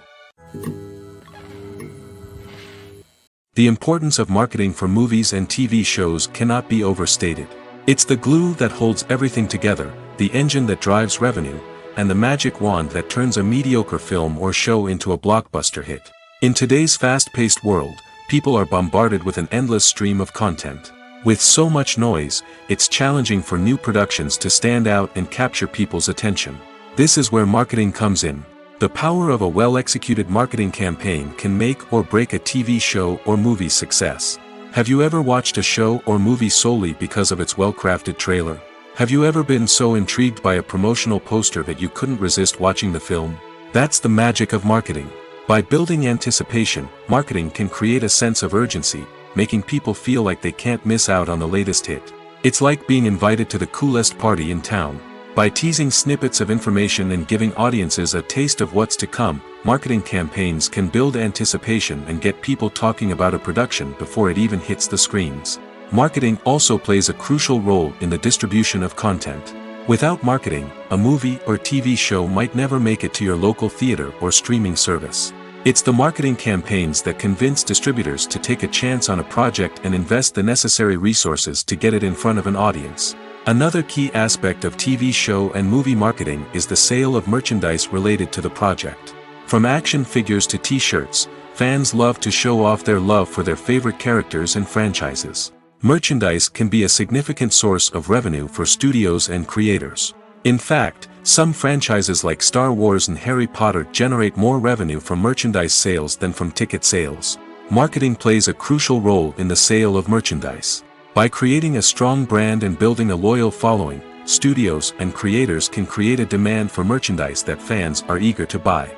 The importance of marketing for movies and TV shows cannot be overstated. It's the glue that holds everything together, the engine that drives revenue, and the magic wand that turns a mediocre film or show into a blockbuster hit. In today's fast-paced world, people are bombarded with an endless stream of content. With so much noise, it's challenging for new productions to stand out and capture people's attention. This is where marketing comes in. The power of a well-executed marketing campaign can make or break a TV show or movie's success. Have you ever watched a show or movie solely because of its well-crafted trailer? Have you ever been so intrigued by a promotional poster that you couldn't resist watching the film? That's the magic of marketing. By building anticipation, marketing can create a sense of urgency, making people feel like they can't miss out on the latest hit. It's like being invited to the coolest party in town. By teasing snippets of information and giving audiences a taste of what's to come, marketing campaigns can build anticipation and get people talking about a production before it even hits the screens. Marketing also plays a crucial role in the distribution of content. Without marketing, a movie or TV show might never make it to your local theater or streaming service. It's the marketing campaigns that convince distributors to take a chance on a project and invest the necessary resources to get it in front of an audience. Another key aspect of TV show and movie marketing is the sale of merchandise related to the project. From action figures to t-shirts, fans love to show off their love for their favorite characters and franchises. Merchandise can be a significant source of revenue for studios and creators. In fact, some franchises like Star Wars and Harry Potter generate more revenue from merchandise sales than from ticket sales. Marketing plays a crucial role in the sale of merchandise. By creating a strong brand and building a loyal following, studios and creators can create a demand for merchandise that fans are eager to buy.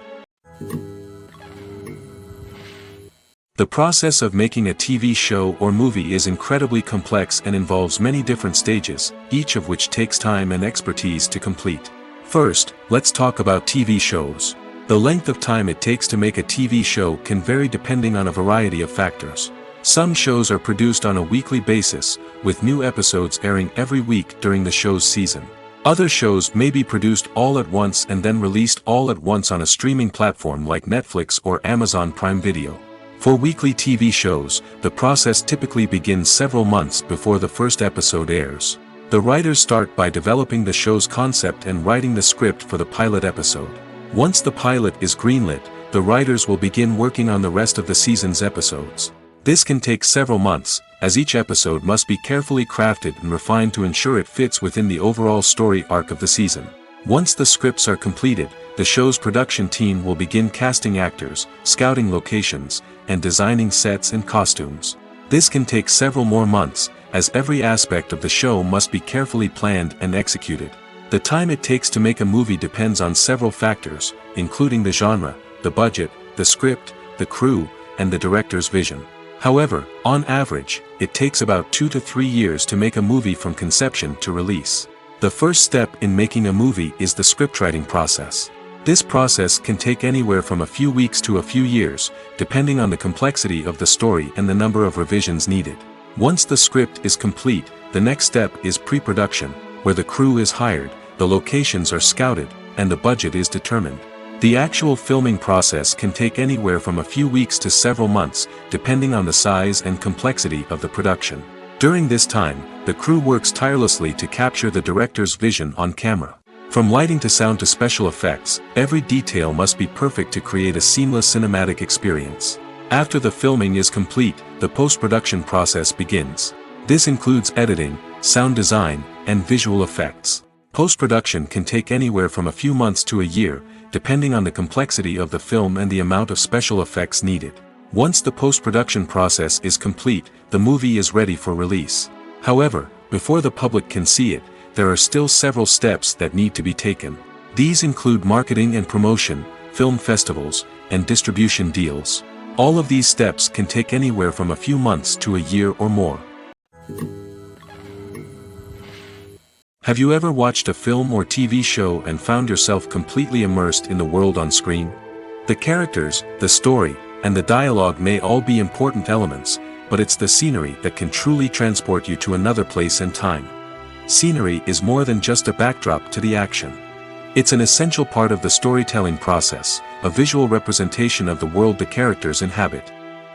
The process of making a TV show or movie is incredibly complex and involves many different stages, each of which takes time and expertise to complete. First, let's talk about TV shows. The length of time it takes to make a TV show can vary depending on a variety of factors. Some shows are produced on a weekly basis, with new episodes airing every week during the show's season. Other shows may be produced all at once and then released all at once on a streaming platform like Netflix or Amazon Prime Video. For weekly TV shows, the process typically begins several months before the first episode airs. The writers start by developing the show's concept and writing the script for the pilot episode. Once the pilot is greenlit, the writers will begin working on the rest of the season's episodes. This can take several months, as each episode must be carefully crafted and refined to ensure it fits within the overall story arc of the season. Once the scripts are completed, the show's production team will begin casting actors, scouting locations, and designing sets and costumes. This can take several more months, as every aspect of the show must be carefully planned and executed. The time it takes to make a movie depends on several factors, including the genre, the budget, the script, the crew, and the director's vision. However, on average, it takes about 2 to 3 years to make a movie from conception to release. The first step in making a movie is the scriptwriting process. This process can take anywhere from a few weeks to a few years, depending on the complexity of the story and the number of revisions needed. Once the script is complete, the next step is pre-production, where the crew is hired, the locations are scouted, and the budget is determined. The actual filming process can take anywhere from a few weeks to several months, depending on the size and complexity of the production. During this time, the crew works tirelessly to capture the director's vision on camera. From lighting to sound to special effects, every detail must be perfect to create a seamless cinematic experience. After the filming is complete, the post-production process begins. This includes editing, sound design, and visual effects. Post-production can take anywhere from a few months to a year, depending on the complexity of the film and the amount of special effects needed. Once the post-production process is complete, the movie is ready for release. However, before the public can see it, there are still several steps that need to be taken. These include marketing and promotion, film festivals, and distribution deals. All of these steps can take anywhere from a few months to a year or more. Have you ever watched a film or TV show and found yourself completely immersed in the world on screen? The characters, the story, and the dialogue may all be important elements, but it's the scenery that can truly transport you to another place and time. Scenery is more than just a backdrop to the action. It's an essential part of the storytelling process, a visual representation of the world the characters inhabit.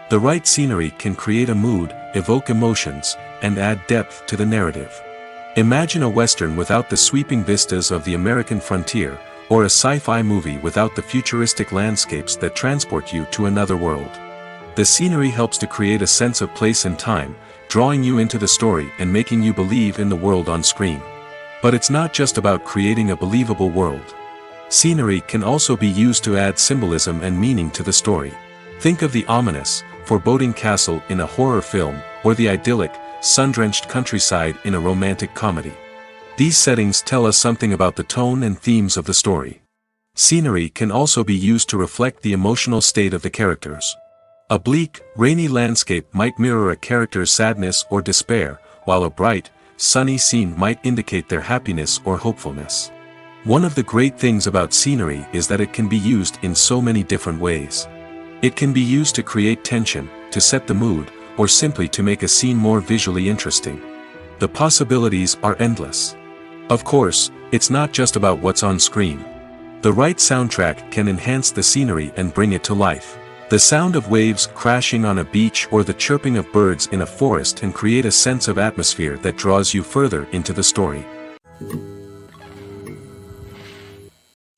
The right scenery can create a mood, evoke emotions, and add depth to the narrative. Imagine a Western without the sweeping vistas of the American frontier, or a sci-fi movie without the futuristic landscapes that transport you to another world. The scenery helps to create a sense of place and time, drawing you into the story and making you believe in the world on screen. But it's not just about creating a believable world. Scenery can also be used to add symbolism and meaning to the story. Think of the ominous, foreboding castle in a horror film, or the idyllic, sun-drenched countryside in a romantic comedy. These settings tell us something about the tone and themes of the story. Scenery can also be used to reflect the emotional state of the characters. A bleak, rainy landscape might mirror a character's sadness or despair, while a bright, sunny scene might indicate their happiness or hopefulness. One of the great things about scenery is that it can be used in so many different ways. It can be used to create tension, to set the mood, or simply to make a scene more visually interesting. The possibilities are endless. Of course, it's not just about what's on screen. The right soundtrack can enhance the scenery and bring it to life. The sound of waves crashing on a beach or the chirping of birds in a forest can create a sense of atmosphere that draws you further into the story.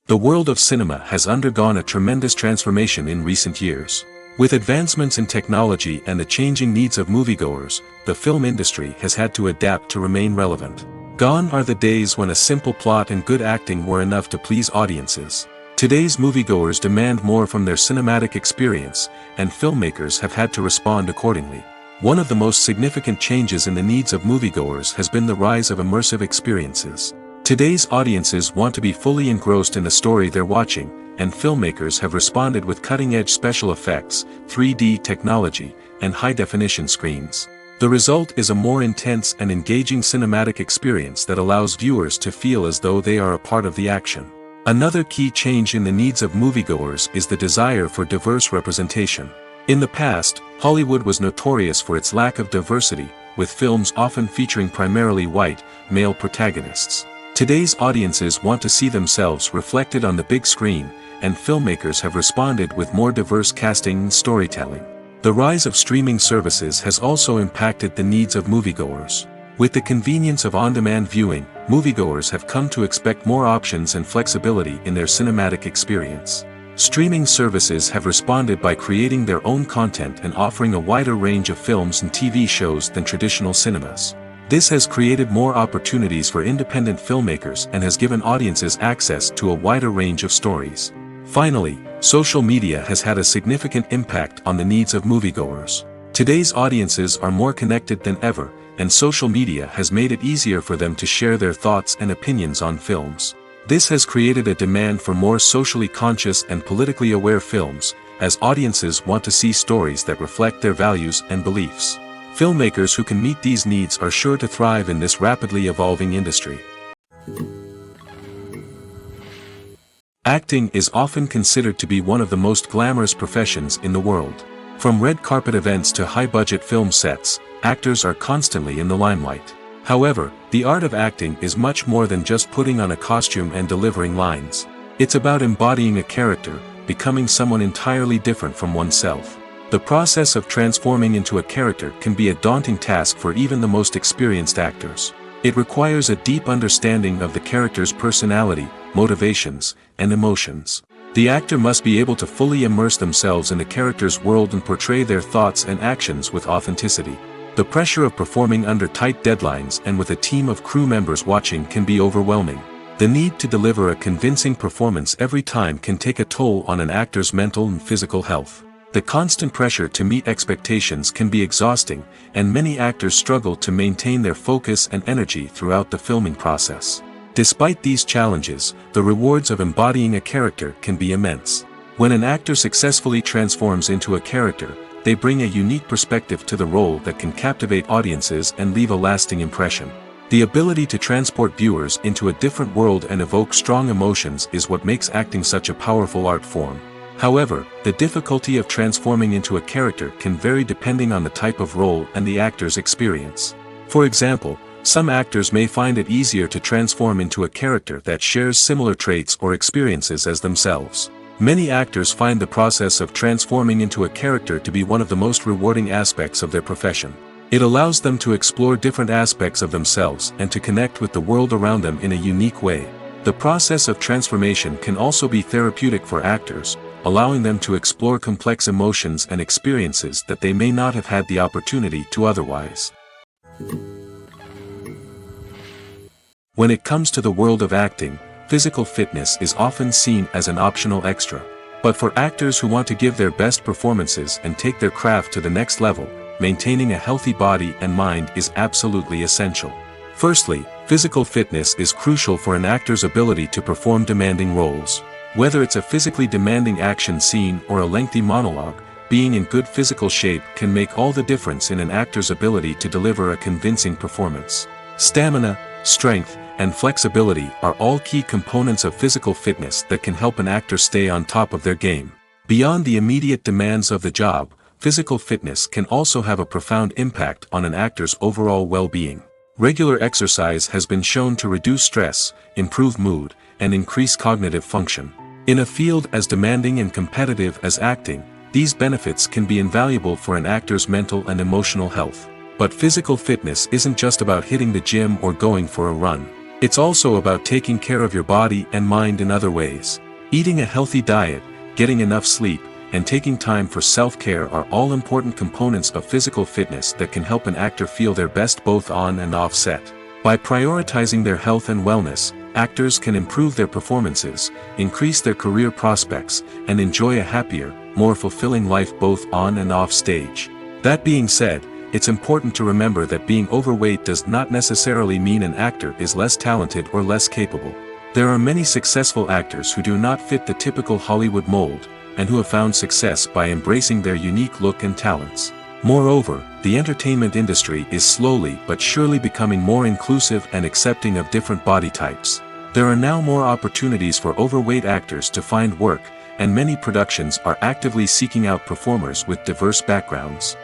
The world of cinema has undergone a tremendous transformation in recent years. With advancements in technology and the changing needs of moviegoers, the film industry has had to adapt to remain relevant. Gone are the days when a simple plot and good acting were enough to please audiences. Today's moviegoers demand more from their cinematic experience, and filmmakers have had to respond accordingly. One of the most significant changes in the needs of moviegoers has been the rise of immersive experiences. Today's audiences want to be fully engrossed in the story they're watching, and filmmakers have responded with cutting-edge special effects, 3D technology, and high-definition screens. The result is a more intense and engaging cinematic experience that allows viewers to feel as though they are a part of the action. Another key change in the needs of moviegoers is the desire for diverse representation. In the past, Hollywood was notorious for its lack of diversity, with films often featuring primarily white, male protagonists. Today's audiences want to see themselves reflected on the big screen, and filmmakers have responded with more diverse casting and storytelling. The rise of streaming services has also impacted the needs of moviegoers. With the convenience of on-demand viewing, moviegoers have come to expect more options and flexibility in their cinematic experience. Streaming services have responded by creating their own content and offering a wider range of films and TV shows than traditional cinemas. This has created more opportunities for independent filmmakers and has given audiences access to a wider range of stories. Finally, social media has had a significant impact on the needs of moviegoers. Today's audiences are more connected than ever, and social media has made it easier for them to share their thoughts and opinions on films. This has created a demand for more socially conscious and politically aware films, as audiences want to see stories that reflect their values and beliefs. Filmmakers who can meet these needs are sure to thrive in this rapidly evolving industry. Acting is often considered to be one of the most glamorous professions in the world. From red carpet events to high-budget film sets, actors are constantly in the limelight. However, the art of acting is much more than just putting on a costume and delivering lines. It's about embodying a character, becoming someone entirely different from oneself. The process of transforming into a character can be a daunting task for even the most experienced actors. It requires a deep understanding of the character's personality, motivations, and emotions. The actor must be able to fully immerse themselves in the character's world and portray their thoughts and actions with authenticity. The pressure of performing under tight deadlines and with a team of crew members watching can be overwhelming. The need to deliver a convincing performance every time can take a toll on an actor's mental and physical health. The constant pressure to meet expectations can be exhausting, and many actors struggle to maintain their focus and energy throughout the filming process. Despite these challenges, the rewards of embodying a character can be immense. When an actor successfully transforms into a character, they bring a unique perspective to the role that can captivate audiences and leave a lasting impression. The ability to transport viewers into a different world and evoke strong emotions is what makes acting such a powerful art form. However, the difficulty of transforming into a character can vary depending on the type of role and the actor's experience. For example, some actors may find it easier to transform into a character that shares similar traits or experiences as themselves. Many actors find the process of transforming into a character to be one of the most rewarding aspects of their profession. It allows them to explore different aspects of themselves and to connect with the world around them in a unique way. The process of transformation can also be therapeutic for actors, allowing them to explore complex emotions and experiences that they may not have had the opportunity to otherwise. When it comes to the world of acting, physical fitness is often seen as an optional extra. But for actors who want to give their best performances and take their craft to the next level, maintaining a healthy body and mind is absolutely essential. Firstly, physical fitness is crucial for an actor's ability to perform demanding roles. Whether it's a physically demanding action scene or a lengthy monologue, being in good physical shape can make all the difference in an actor's ability to deliver a convincing performance. Stamina, strength, and flexibility are all key components of physical fitness that can help an actor stay on top of their game. Beyond the immediate demands of the job, physical fitness can also have a profound impact on an actor's overall well-being. Regular exercise has been shown to reduce stress, improve mood, and increase cognitive function. In a field as demanding and competitive as acting, these benefits can be invaluable for an actor's mental and emotional health. But physical fitness isn't just about hitting the gym or going for a run. It's also about taking care of your body and mind in other ways. Eating a healthy diet, getting enough sleep, and taking time for self-care are all important components of physical fitness that can help an actor feel their best both on and off set. By prioritizing their health and wellness, actors can improve their performances, increase their career prospects, and enjoy a happier, more fulfilling life both on and off stage. That being said, it's important to remember that being overweight does not necessarily mean an actor is less talented or less capable. There are many successful actors who do not fit the typical Hollywood mold, and who have found success by embracing their unique look and talents. Moreover, the entertainment industry is slowly but surely becoming more inclusive and accepting of different body types. There are now more opportunities for overweight actors to find work, and many productions are actively seeking out performers with diverse backgrounds.